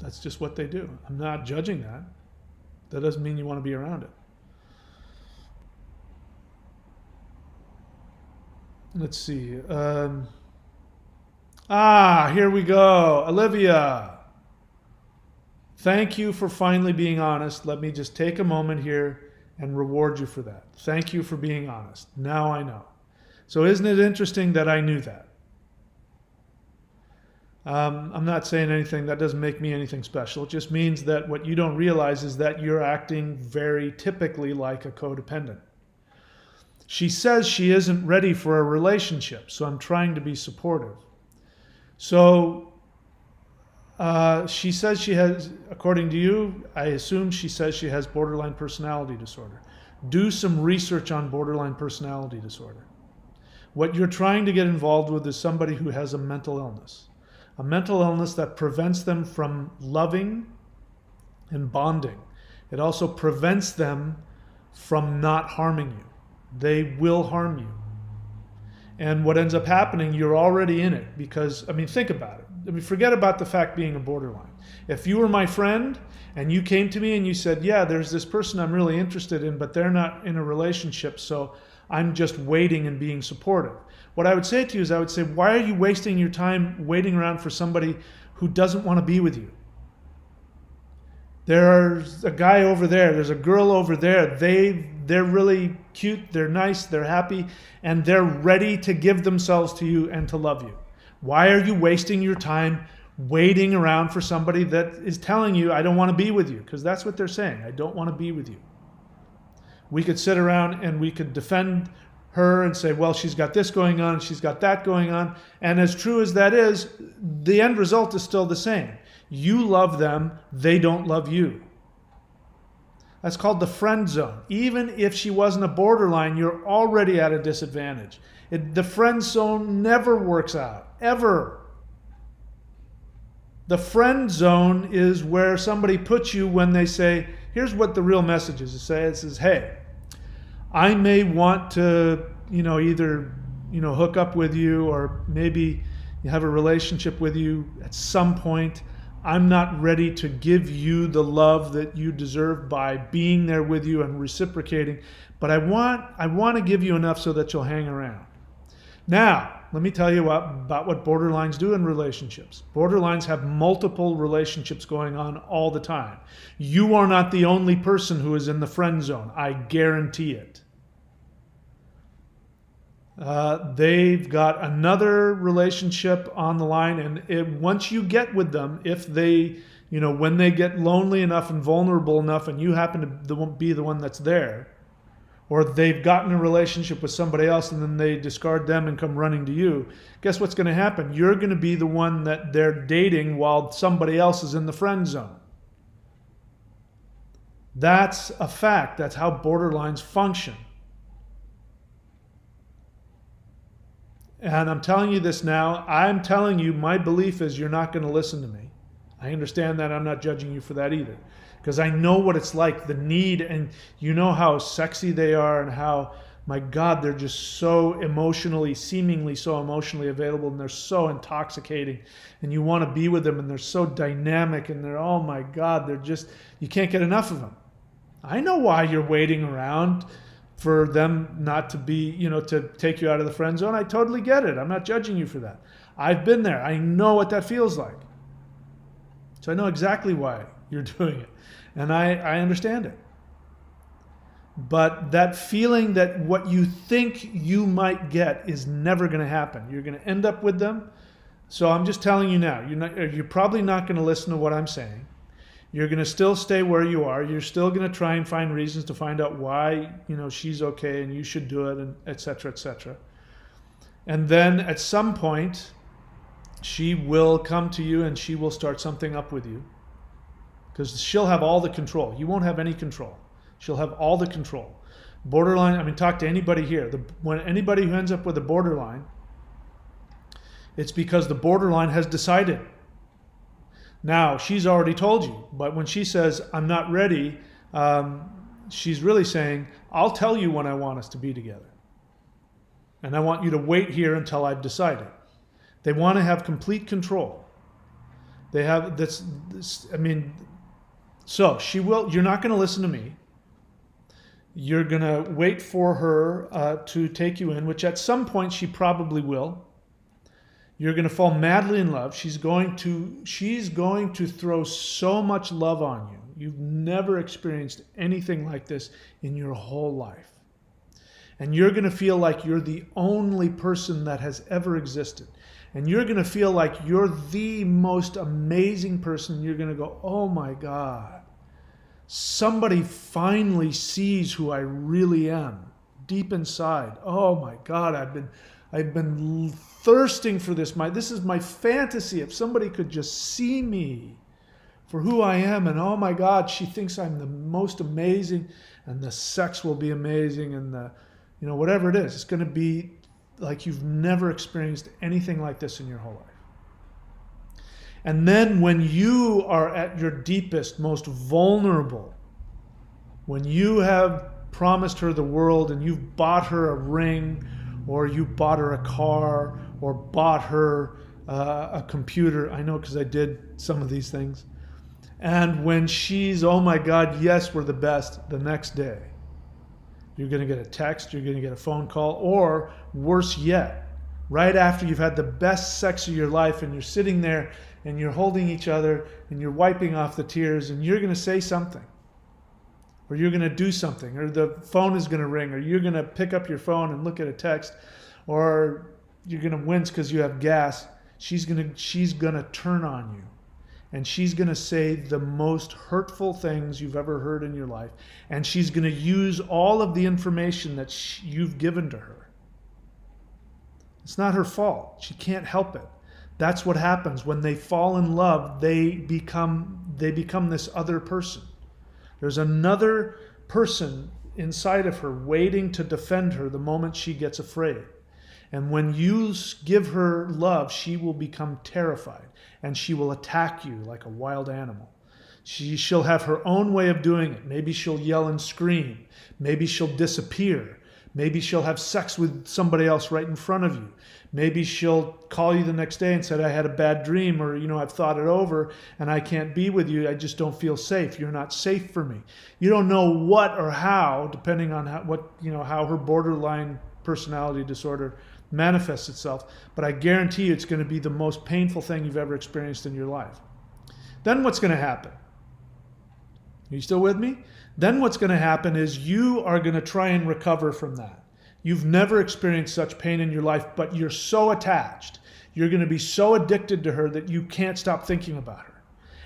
that's just what they do. I'm not judging that. That doesn't mean you want to be around it. Let's see. Here we go. Olivia. Thank you for finally being honest. Let me just take a moment here and reward you for that. Thank you for being honest. Now I know. So isn't it interesting that I knew that? I'm not saying anything. That doesn't make me anything special. It just means that what you don't realize is that you're acting very typically like a codependent. She says she isn't ready for a relationship, so I'm trying to be supportive. So she says she has, according to you, I assume she says she has borderline personality disorder. Do some research on borderline personality disorder. What you're trying to get involved with is somebody who has a mental illness that prevents them from loving and bonding. It also prevents them from not harming you. They will harm you. And what ends up happening, you're already in it because, I mean, think about it. I mean, forget about the fact being a borderline. If you were my friend and you came to me and you said, yeah, there's this person I'm really interested in, but they're not in a relationship, so I'm just waiting and being supportive. What I would say to you is I would say, why are you wasting your time waiting around for somebody who doesn't want to be with you? There's a guy over there, there's a girl over there. They're really cute, they're nice, they're happy, and they're ready to give themselves to you and to love you. Why are you wasting your time waiting around for somebody that is telling you, I don't want to be with you? Because that's what they're saying, I don't want to be with you. We could sit around and we could defend her and say, well, she's got this going on, she's got that going on. And as true as that is, the end result is still the same. You love them, they don't love you. That's called the friend zone. Even if she wasn't a borderline, you're already at a disadvantage. The friend zone never works out, ever. The friend zone is where somebody puts you when they say, here's what the real message is. It says, hey, I may want to, either, hook up with you or maybe have a relationship with you at some point. I'm not ready to give you the love that you deserve by being there with you and reciprocating, but I want to give you enough so that you'll hang around. Now, let me tell you about what borderlines do in relationships. Borderlines have multiple relationships going on all the time. You are not the only person who is in the friend zone. I guarantee it. They've got another relationship on the line, and once you get with them, if they, when they get lonely enough and vulnerable enough and you happen to be the one that's there, or they've gotten a relationship with somebody else and then they discard them and come running to you, guess what's going to happen? You're going to be the one that they're dating while somebody else is in the friend zone. That's a fact. That's how borderlines function. And I'm telling you this now. I'm telling you, my belief is you're not going to listen to me. I understand that. I'm not judging you for that either. Because I know what it's like, the need, and you know how sexy they are and how, my God, they're just so seemingly so emotionally available, and they're so intoxicating. And you want to be with them, and they're so dynamic, and they're, oh my God, you can't get enough of them. I know why you're waiting around for them not to be, to take you out of the friend zone. I totally get it. I'm not judging you for that. I've been there. I know what that feels like. So I know exactly why you're doing it. And I understand it. But that feeling that what you think you might get is never going to happen. You're going to end up with them. So I'm just telling you now, you're probably not going to listen to what I'm saying. You're going to still stay where you are. You're still going to try and find reasons to find out why, she's okay and you should do it, and et cetera, et cetera. And then at some point, she will come to you and she will start something up with you. Because she'll have all the control. You won't have any control. She'll have all the control. Borderline, talk to anybody here. When anybody who ends up with a borderline, it's because the borderline has decided. Now, she's already told you, but when she says, I'm not ready, she's really saying, I'll tell you when I want us to be together. And I want you to wait here until I've decided. They want to have complete control. They have this so you're not going to listen to me. You're going to wait for her to take you in, which at some point she probably will. You're going to fall madly in love. She's going to throw so much love on you. You've never experienced anything like this in your whole life. And you're going to feel like you're the only person that has ever existed. And you're going to feel like you're the most amazing person. You're going to go, oh my God, somebody finally sees who I really am deep inside. Oh my God, I've been thirsting for this. This is my fantasy. If somebody could just see me for who I am, and oh my God, she thinks I'm the most amazing, and the sex will be amazing, and whatever it is, it's going to be like you've never experienced anything like this in your whole life. And then when you are at your deepest, most vulnerable, when you have promised her the world and you've bought her a ring, or you bought her a car, or bought her a computer. I know because I did some of these things. And when she's, oh my God, yes, we're the best, the next day, you're going to get a text, you're going to get a phone call, or worse yet, right after you've had the best sex of your life and you're sitting there and you're holding each other and you're wiping off the tears, and you're going to say something, or you're going to do something, or the phone is going to ring, or you're going to pick up your phone and look at a text, or you're going to wince because you have gas. She's going to turn on you, and she's going to say the most hurtful things you've ever heard in your life, and she's going to use all of the information that you've given to her. It's not her fault. She can't help it. That's what happens when they fall in love. They become this other person. There's another person inside of her waiting to defend her the moment she gets afraid. And when you give her love, she will become terrified, and she will attack you like a wild animal. She'll have her own way of doing it. Maybe she'll yell and scream. Maybe she'll disappear. Maybe she'll have sex with somebody else right in front of you. Maybe she'll call you the next day and say, I had a bad dream, or, I've thought it over and I can't be with you. I just don't feel safe. You're not safe for me. You don't know what or how, depending on how her borderline personality disorder manifests itself. But I guarantee you it's going to be the most painful thing you've ever experienced in your life. Then what's going to happen? Are you still with me? Then what's going to happen is you are going to try and recover from that. You've never experienced such pain in your life, but you're so attached. You're going to be so addicted to her that you can't stop thinking about her.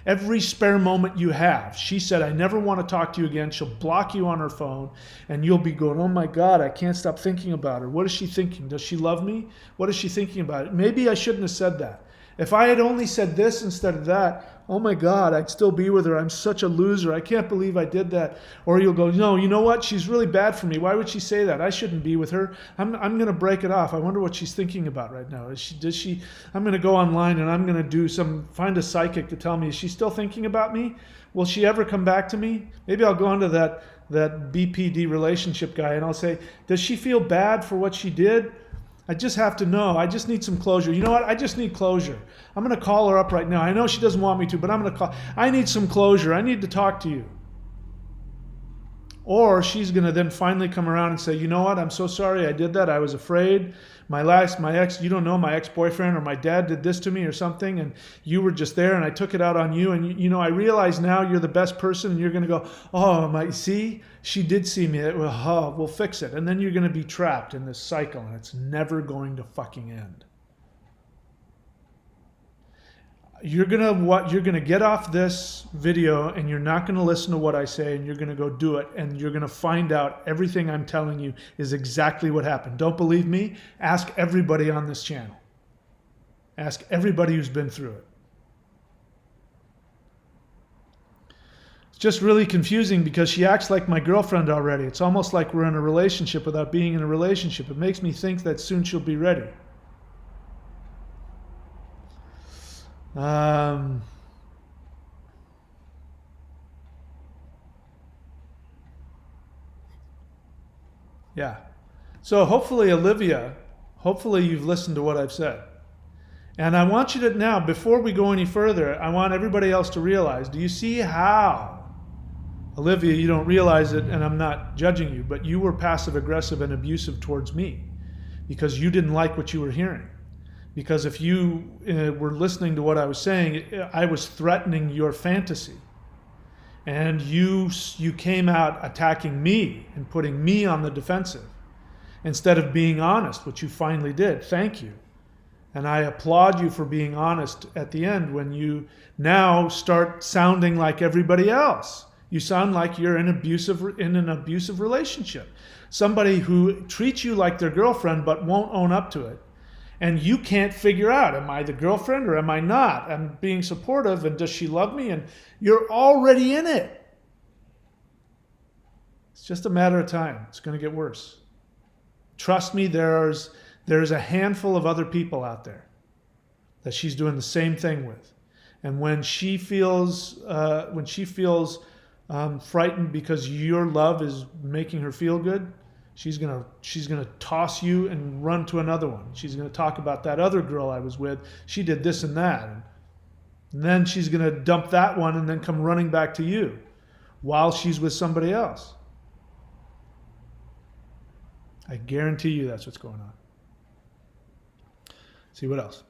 Every spare moment you have, she said, I never want to talk to you again. She'll block you on her phone, and you'll be going, oh my God, I can't stop thinking about her. What is she thinking? Does she love me? What is she thinking about it? Maybe I shouldn't have said that. If I had only said this instead of that, oh my God, I'd still be with her. I'm such a loser. I can't believe I did that. Or you'll go, no, you know what? She's really bad for me. Why would she say that? I shouldn't be with her. I'm going to break it off. I wonder what she's thinking about right now. I'm going to go online and I'm going to find a psychic to tell me, is she still thinking about me? Will she ever come back to me? Maybe I'll go into that BPD relationship guy and I'll say, does she feel bad for what she did? I just have to know. I just need some closure. You know what? I just need closure. I'm going to call her up right now. I know she doesn't want me to, but I'm going to call. I need some closure. I need to talk to you. Or she's going to then finally come around and say, you know what? I'm so sorry I did that. I was afraid. My ex, you don't know, my ex-boyfriend or my dad did this to me or something, and you were just there and I took it out on you. And I realize now you're the best person, and you're going to go, oh, see? She did see me. We'll fix it. And then you're going to be trapped in this cycle, and it's never going to fucking end. You're gonna get off this video and you're not gonna listen to what I say, and you're gonna go do it, and you're gonna find out everything I'm telling you is exactly what happened. Don't believe me? Ask everybody on this channel. Ask everybody who's been through it. It's just really confusing because she acts like my girlfriend already. It's almost like we're in a relationship without being in a relationship. It makes me think that soon she'll be ready. Yeah. So hopefully, Olivia, you've listened to what I've said. And I want you to now, before we go any further, I want everybody else to realize, do you see how, Olivia, you don't realize it, and I'm not judging you, but you were passive aggressive and abusive towards me because you didn't like what you were hearing. Because if you were listening to what I was saying, I was threatening your fantasy. And you came out attacking me and putting me on the defensive instead of being honest, which you finally did. Thank you. And I applaud you for being honest at the end when you now start sounding like everybody else. You sound like you're in an abusive relationship. Somebody who treats you like their girlfriend but won't own up to it. And you can't figure out, am I the girlfriend or am I not? I'm being supportive, and does she love me? And you're already in it. It's just a matter of time. It's going to get worse. Trust me, there's a handful of other people out there that she's doing the same thing with. And when she feels frightened because your love is making her feel good, she's gonna toss you and run to another one. She's gonna talk about that other girl I was with. She did this and that, and then she's gonna dump that one and then come running back to you while she's with somebody else. I guarantee you that's what's going on. See what else?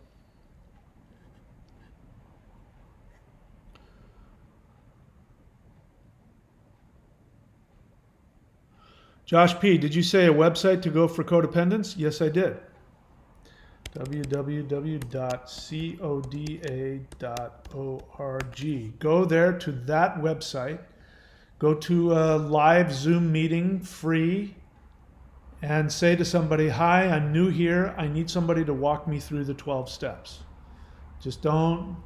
Josh P., did you say a website to go for codependence? Yes, I did. www.coda.org. Go there to that website. Go to a live Zoom meeting, free, and say to somebody, hi, I'm new here. I need somebody to walk me through the 12 steps. Just don't,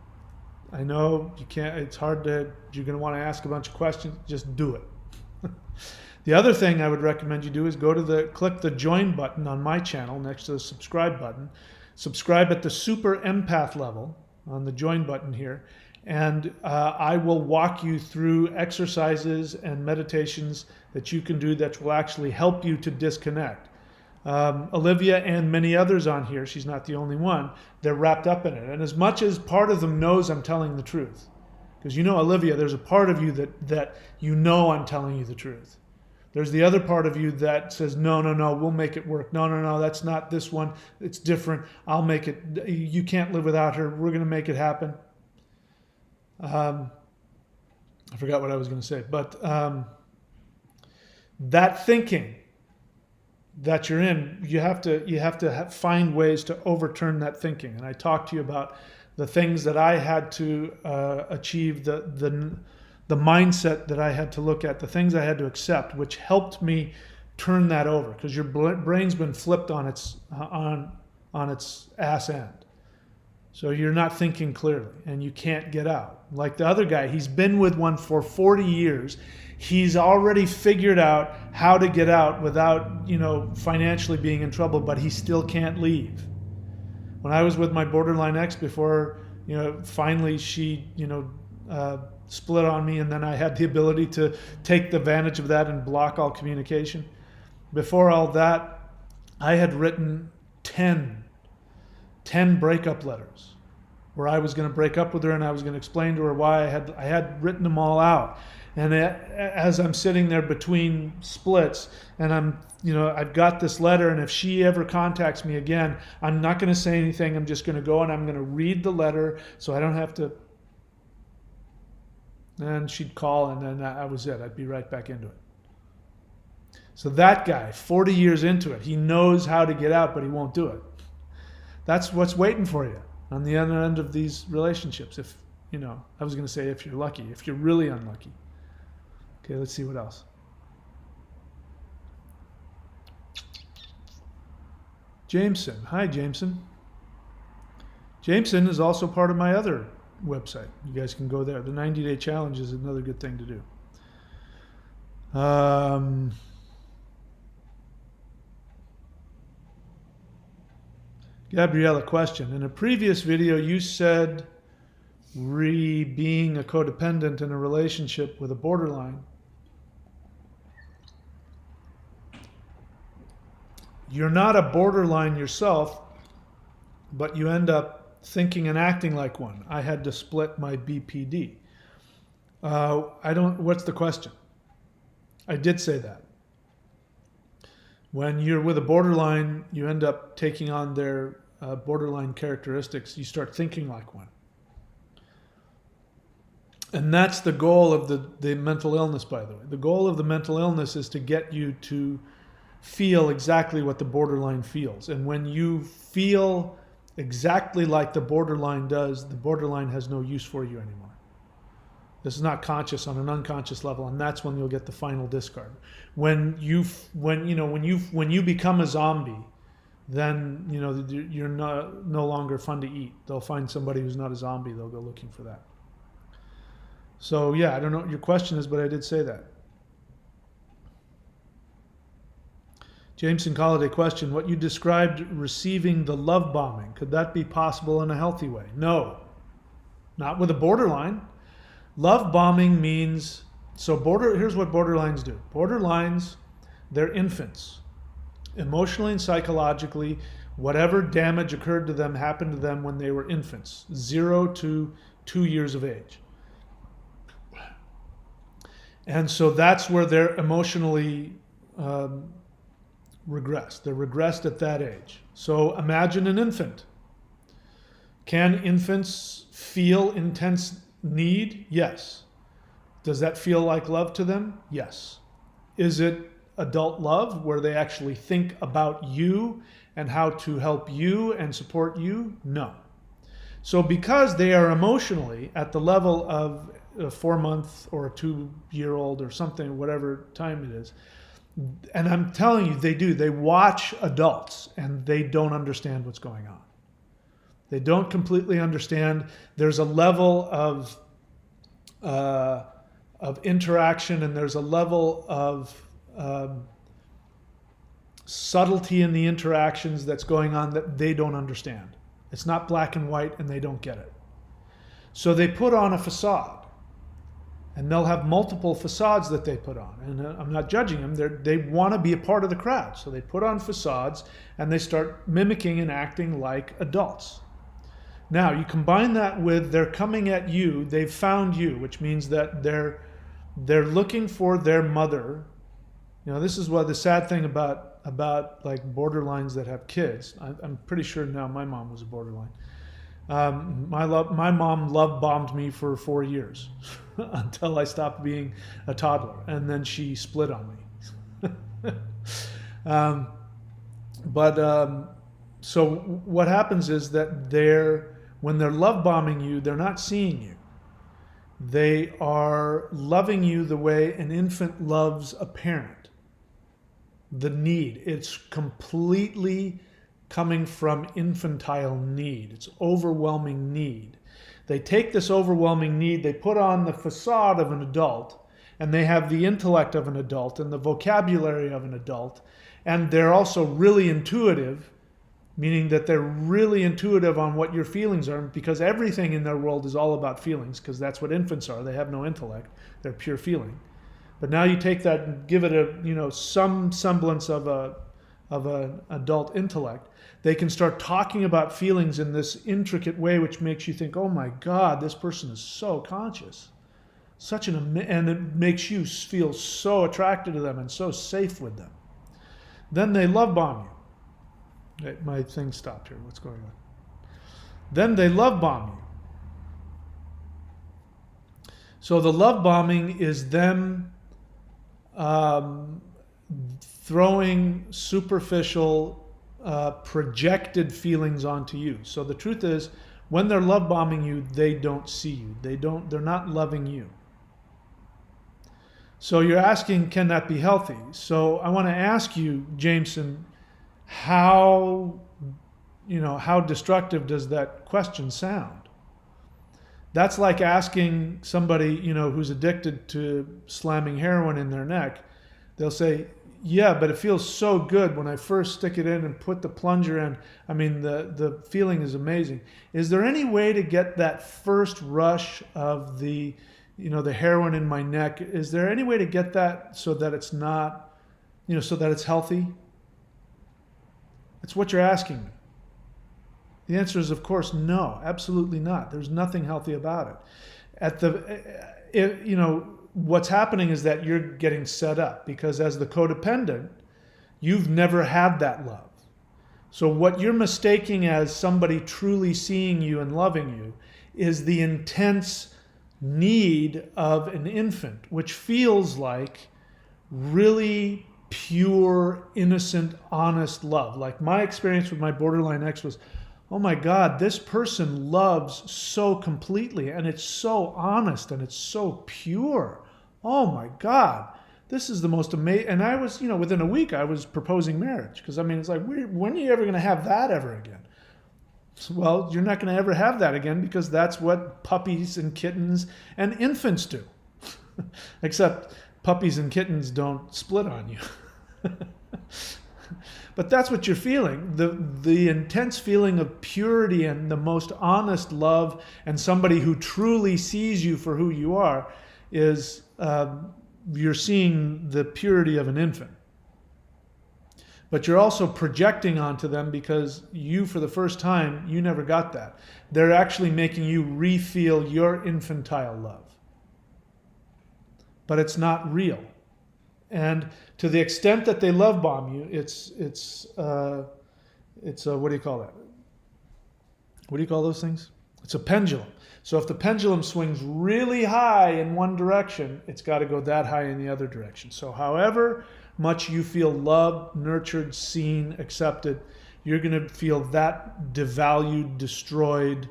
I know you can't, it's hard to, you're going to want to ask a bunch of questions. Just do it. The other thing I would recommend you do is click the join button on my channel next to the subscribe button. Subscribe at the super empath level on the join button here. And I will walk you through exercises and meditations that you can do that will actually help you to disconnect. Olivia and many others on here, she's not the only one, they're wrapped up in it. And as much as part of them knows I'm telling the truth, because you know, Olivia, there's a part of you that you know I'm telling you the truth. There's the other part of you that says, no, we'll make it work. No, that's not this one. It's different. I'll make it. You can't live without her. We're going to make it happen. I forgot what I was going to say. But that thinking that you're in, you have to find ways to overturn that thinking. And I talked to you about the things that I had to achieve, the mindset that I had to look at, the things I had to accept, which helped me turn that over, because your brain's been flipped on its ass end. So you're not thinking clearly and you can't get out. Like the other guy, he's been with one for 40 years. He's already figured out how to get out without, financially being in trouble, but he still can't leave. When I was with my borderline ex before, finally she, split on me, and then I had the ability to take the advantage of that and block all communication. Before all that, I had written 10 breakup letters where I was going to break up with her and I was going to explain to her why. I had written them all out. And as I'm sitting there between splits and I've got this letter, and if she ever contacts me again, I'm not going to say anything. I'm just going to go and I'm going to read the letter so I don't have to. And she'd call, and then that was it. I'd be right back into it. So that guy, 40 years into it, he knows how to get out, but he won't do it. That's what's waiting for you on the other end of these relationships. If, I was going to say if you're lucky, if you're really unlucky. Okay, let's see what else. Jameson. Hi, Jameson. Jameson is also part of my other website. You guys can go there. The 90-day challenge is another good thing to do. Gabriella, question. In a previous video, you said being a codependent in a relationship with a borderline, you're not a borderline yourself, but you end up thinking and acting like one. I had to split my BPD. What's the question? I did say that. When you're with a borderline, you end up taking on their borderline characteristics, you start thinking like one. And that's the goal of the mental illness, by the way. The goal of the mental illness is to get you to feel exactly what the borderline feels. And when you feel exactly like the borderline does, the borderline has no use for you anymore. This is not conscious on an unconscious level, and that's when you'll get the final discard. When you become a zombie, then you're no longer fun to eat. They'll find somebody who's not a zombie. They'll go looking for that. So yeah, I don't know what your question is, but I did say that. Jameson Colliday question, what you described receiving the love bombing, could that be possible in a healthy way? No, not with a borderline. Love bombing means, here's what borderlines do. Borderlines, they're infants. Emotionally and psychologically, whatever damage occurred to them happened to them when they were infants, 0 to 2 years of age. And so that's where they're emotionally regressed. They're regressed at that age. So imagine an infant. Can infants feel intense need? Yes. Does that feel like love to them? Yes. Is it adult love where they actually think about you and how to help you and support you? No. So because they are emotionally at the level of a 4-month or a 2-year-old or something, whatever time it is, and I'm telling you, they watch adults and they don't understand what's going on. They don't completely understand. There's a level of interaction, and there's a level of subtlety in the interactions that's going on that they don't understand. It's not black and white, and they don't get it. So they put on a facade. And they'll have multiple facades that they put on. And I'm not judging them. They want to be a part of the crowd. So they put on facades and they start mimicking and acting like adults. Now, you combine that with they're coming at you, they've found you, which means that they're looking for their mother. This is what the sad thing about like borderlines that have kids. I'm pretty sure now my mom was a borderline. My mom love bombed me for 4 years until I stopped being a toddler, and then she split on me. So what happens is that when they're love bombing you, they're not seeing you. They are loving you the way an infant loves a parent. The need, it's completely coming from infantile need. It's overwhelming need. They take this overwhelming need, they put on the facade of an adult, and they have the intellect of an adult and the vocabulary of an adult, and they're also really intuitive, meaning that they're really intuitive on what your feelings are, because everything in their world is all about feelings, because that's what infants are. They have no intellect. They're pure feeling. But now you take that and give it some semblance of an adult intellect. They can start talking about feelings in this intricate way, which makes you think, oh my God, this person is so conscious. And it makes you feel so attracted to them and so safe with them. Then they love bomb you. My thing stopped here. What's going on? Then they love bomb you. So the love bombing is them throwing superficial projected feelings onto you. So the truth is, when they're love bombing you, they don't see you. They're not loving you. So you're asking, can that be healthy? So I want to ask you, Jameson, how destructive does that question sound? That's like asking somebody, who's addicted to slamming heroin in their neck. They'll say, yeah, but it feels so good when I first stick it in and put the plunger in. I mean, the feeling is amazing. Is there any way to get that first rush of the heroin in my neck? Is there any way to get that so that it's not, so that it's healthy? That's what you're asking me. The answer is, of course, no, absolutely not. There's nothing healthy about it. What's happening is that you're getting set up, because as the codependent, you've never had that love. So what you're mistaking as somebody truly seeing you and loving you is the intense need of an infant, which feels like really pure, innocent, honest love. Like my experience with my borderline ex was, oh my God, this person loves so completely and it's so honest and it's so pure. Oh my God, this is the most amazing. And I was, within a week, I was proposing marriage because it's like, when are you ever going to have that ever again? Well, you're not going to ever have that again because that's what puppies and kittens and infants do. Except puppies and kittens don't split on you. But that's what you're feeling. The intense feeling of purity and the most honest love and somebody who truly sees you for who you are is you're seeing the purity of an infant. But you're also projecting onto them because you, for the first time, you never got that. They're actually making you re-feel your infantile love. But it's not real. And to the extent that they love bomb you, it's what do you call that? What do you call those things? It's a pendulum. So if the pendulum swings really high in one direction, it's got to go that high in the other direction. So however much you feel loved, nurtured, seen, accepted, you're going to feel that devalued, destroyed,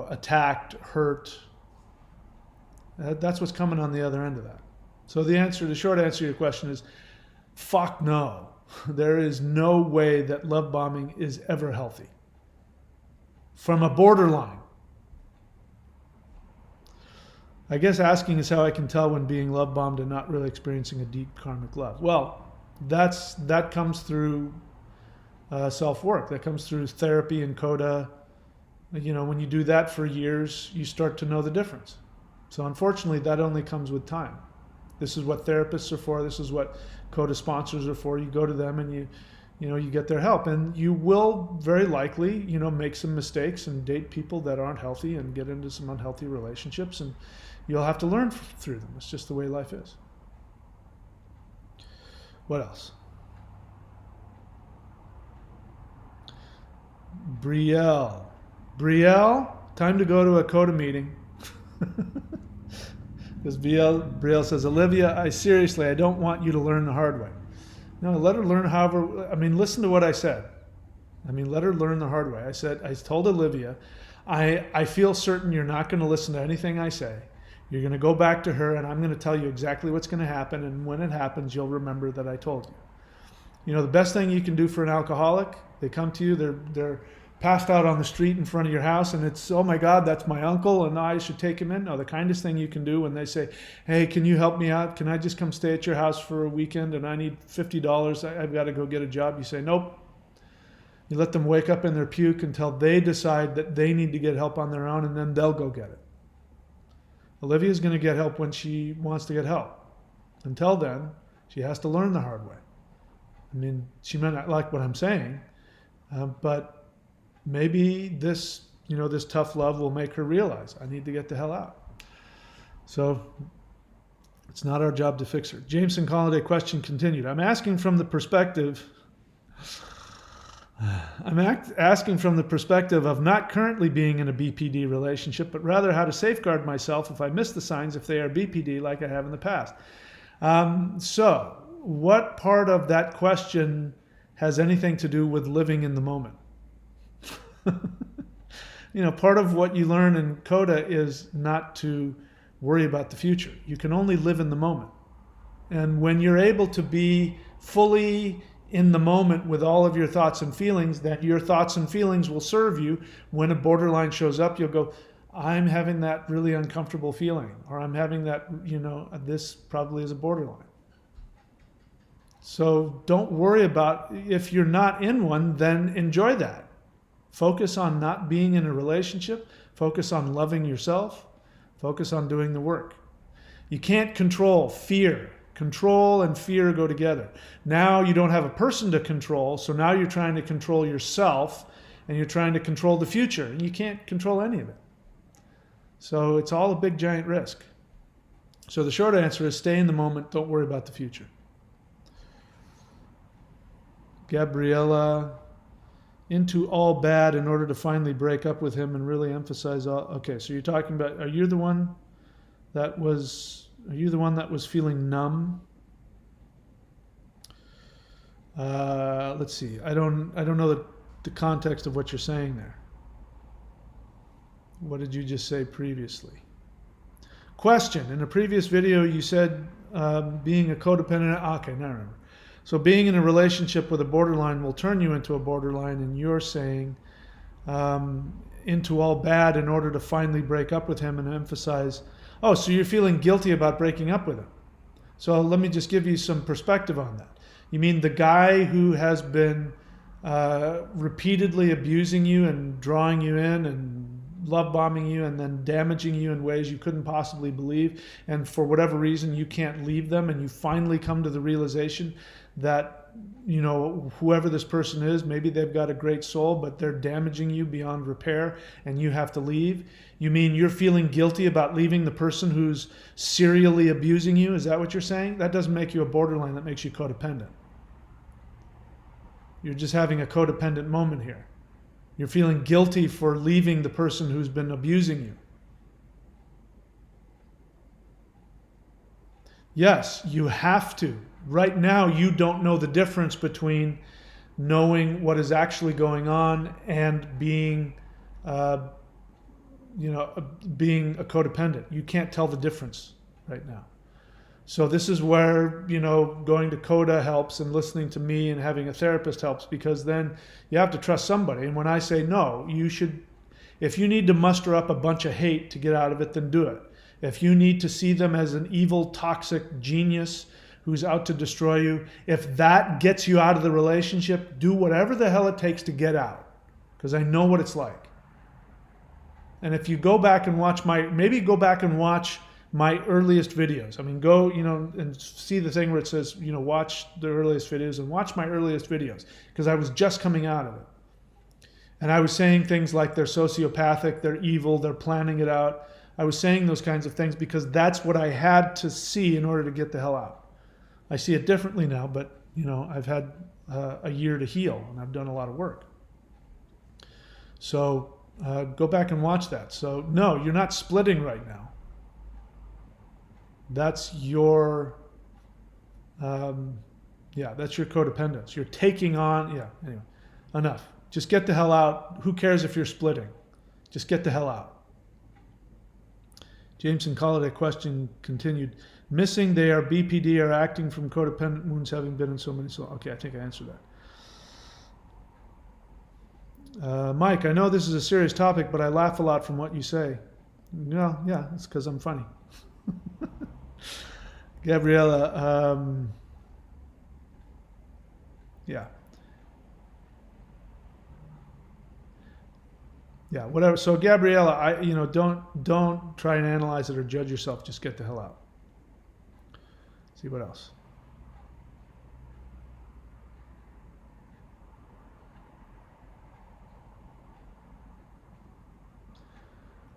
attacked, hurt. That's what's coming on the other end of that. So the short answer to your question is, fuck no. There is no way that love bombing is ever healthy. From a borderline. I guess asking is how I can tell when being love bombed and not really experiencing a deep karmic love. Well, that comes through self-work. That comes through therapy and coda. When you do that for years, you start to know the difference. So unfortunately, that only comes with time. This is what therapists are for. This is what coda sponsors are for. You go to them and you get their help. And you will very likely, make some mistakes and date people that aren't healthy and get into some unhealthy relationships. And you'll have to learn through them. It's just the way life is. What else? Brielle, time to go to a coda meeting. Because Brielle says, Olivia, I don't want you to learn the hard way. No, let her learn listen to what I said. Let her learn the hard way. I told Olivia, I feel certain you're not going to listen to anything I say. You're going to go back to her and I'm going to tell you exactly what's going to happen. And when it happens, you'll remember that I told you. The best thing you can do for an alcoholic, they come to you, they're passed out on the street in front of your house and it's, oh my God, that's my uncle and I should take him in. No, the kindest thing you can do when they say, hey, can you help me out? Can I just come stay at your house for a weekend and I need $50. I've got to go get a job. You say, nope. You let them wake up in their puke until they decide that they need to get help on their own and then they'll go get it. Olivia's going to get help when she wants to get help. Until then, she has to learn the hard way. She may not like what I'm saying, but maybe this tough love will make her realize I need to get the hell out. So it's not our job to fix her. Jameson Colliday question continued. I'm asking from the perspective of not currently being in a BPD relationship, but rather how to safeguard myself if I miss the signs if they are BPD like I have in the past. So what part of that question has anything to do with living in the moment? Part of what you learn in coda is not to worry about the future. You can only live in the moment. And when you're able to be fully in the moment with all of your thoughts and feelings, then your thoughts and feelings will serve you. When a borderline shows up, you'll go, I'm having that really uncomfortable feeling, or I'm having that, this probably is a borderline. So don't worry about, if you're not in one, then enjoy that. Focus on not being in a relationship. Focus on loving yourself. Focus on doing the work. You can't control fear. Control and fear go together. Now you don't have a person to control, so now you're trying to control yourself and you're trying to control the future, and you can't control any of it. So it's all a big giant risk. So the short answer is stay in the moment, don't worry about the future. Gabriella, into all bad in order to finally break up with him and really emphasize all. Okay, so you're talking about, are you the one that was feeling numb? Let's see. I don't know the context of what you're saying there. What did you just say previously? Question. In a previous video, you said being a codependent. Okay, now I remember. So being in a relationship with a borderline will turn you into a borderline, and you're saying into all bad in order to finally break up with him and emphasize. Oh, so you're feeling guilty about breaking up with him. So let me just give you some perspective on that. You mean the guy who has been repeatedly abusing you and drawing you in and love bombing you and then damaging you in ways you couldn't possibly believe, and for whatever reason you can't leave them, and you finally come to the realization that, you know, whoever this person is, maybe they've got a great soul, but they're damaging you beyond repair and you have to leave. You mean you're feeling guilty about leaving the person who's serially abusing you? Is that what you're saying? That doesn't make you a borderline, that makes you codependent. You're just having a codependent moment here. You're feeling guilty for leaving the person who's been abusing you. Yes, you have to. Right now, you don't know the difference between knowing what is actually going on and being a codependent. You can't tell the difference right now. So this is where, you know, going to CODA helps, and listening to me and having a therapist helps, because then you have to trust somebody. And when I say no, you should, if you need to muster up a bunch of hate to get out of it, then do it. If you need to see them as an evil, toxic genius who's out to destroy you, if that gets you out of the relationship, do whatever the hell it takes to get out, because I know what it's like. And if you go back and watch my earliest videos. I mean, go, you know, and see the thing where it says, you know, watch the earliest videos, and watch my earliest videos, because I was just coming out of it. And I was saying things like they're sociopathic, they're evil, they're planning it out. I was saying those kinds of things because that's what I had to see in order to get the hell out. I see it differently now, but, you know, I've had a year to heal, and I've done a lot of work. So go back and watch that. So no, you're not splitting right now. That's your, that's your codependence. You're taking on, anyway, enough. Just get the hell out. Who cares if you're splitting? Just get the hell out. Jameson Colliday question continued. Missing, they are BPD, are acting from codependent wounds, having been in so many. So, okay, I think I answered that. Mike, I know this is a serious topic, but I laugh a lot from what you say. No, yeah, it's because I'm funny. Gabriella, whatever. So Gabriella, don't try and analyze it or judge yourself. Just get the hell out. See what else.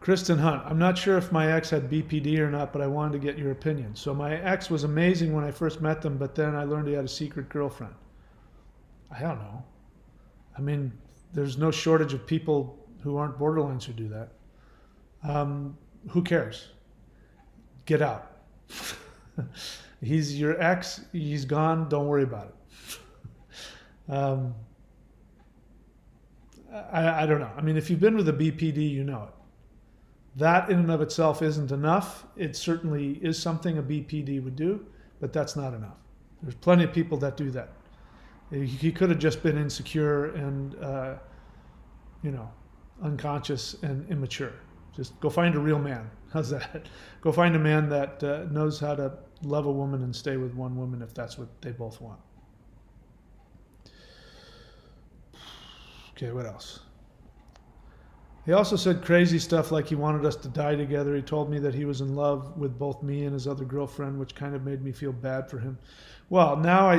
Kristen Hunt, I'm not sure if my ex had BPD or not, but I wanted to get your opinion. So my ex was amazing when I first met them, but then I learned he had a secret girlfriend. I don't know. I mean, there's no shortage of people who aren't borderlines who do that. Who cares? Get out. He's your ex. He's gone. Don't worry about it. I don't know. I mean, if you've been with a BPD, you know it. That in and of itself isn't enough. It certainly is something a BPD would do, but that's not enough. There's plenty of people that do that. He could have just been insecure and, unconscious and immature. Just go find a real man. How's that? Go find a man that knows how to love a woman and stay with one woman if that's what they both want. Okay, what else? He also said crazy stuff like he wanted us to die together. He told me that he was in love with both me and his other girlfriend, which kind of made me feel bad for him. Well, now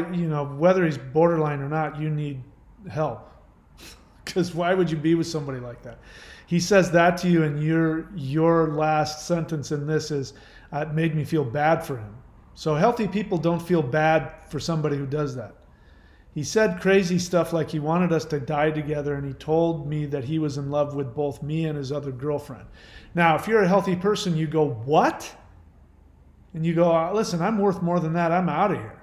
whether he's borderline or not, you need help. Because why would you be with somebody like that? He says that to you, and your last sentence in this is, it made me feel bad for him. So healthy people don't feel bad for somebody who does that. He said crazy stuff like he wanted us to die together, and he told me that he was in love with both me and his other girlfriend. Now, if you're a healthy person, you go, what? And you go, listen, I'm worth more than that. I'm out of here.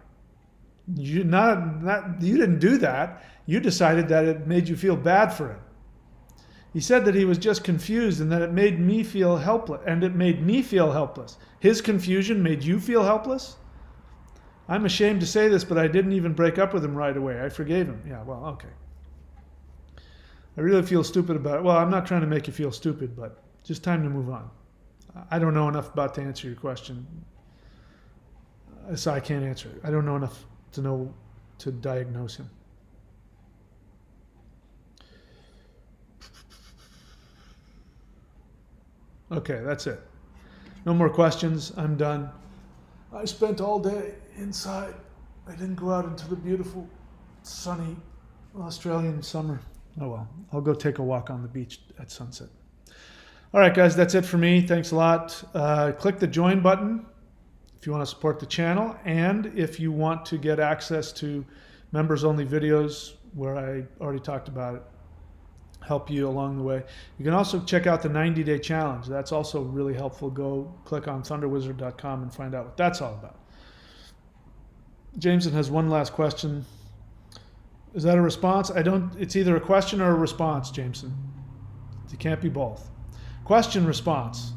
You didn't do that. You decided that it made you feel bad for him. He said that he was just confused and that it made me feel helpless. And it made me feel helpless. His confusion made you feel helpless? I'm ashamed to say this, but I didn't even break up with him right away. I forgave him. Yeah, well, okay. I really feel stupid about it. Well, I'm not trying to make you feel stupid, but just time to move on. I don't know enough about to answer your question, so I can't answer it. I don't know enough to know to diagnose him. Okay, that's it. No more questions. I'm done. I spent all day inside. I didn't go out into the beautiful, sunny Australian summer. Oh well, I'll go take a walk on the beach at sunset. All right, guys, that's it for me. Thanks a lot. Click the join button if you want to support the channel, and if you want to get access to members-only videos where I already talked about it, help you along the way. You can also check out the 90-day challenge. That's also really helpful. Go click on thunderwizard.com and find out what that's all about. Jameson has one last question. Is that a response? It's either a question or a response, Jameson. It can't be both. Question, response.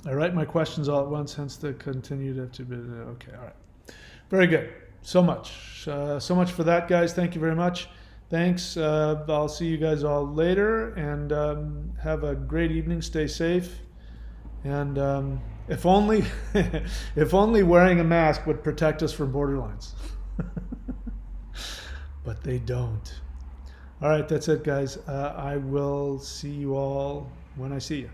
I write my questions all at once, hence the continued to be. Okay, all right. Very good. So much for that, guys. Thank you very much. Thanks. I'll see you guys all later, and have a great evening. Stay safe. And if only wearing a mask would protect us from borderlines. But they don't. All right, that's it, guys. I will see you all when I see you.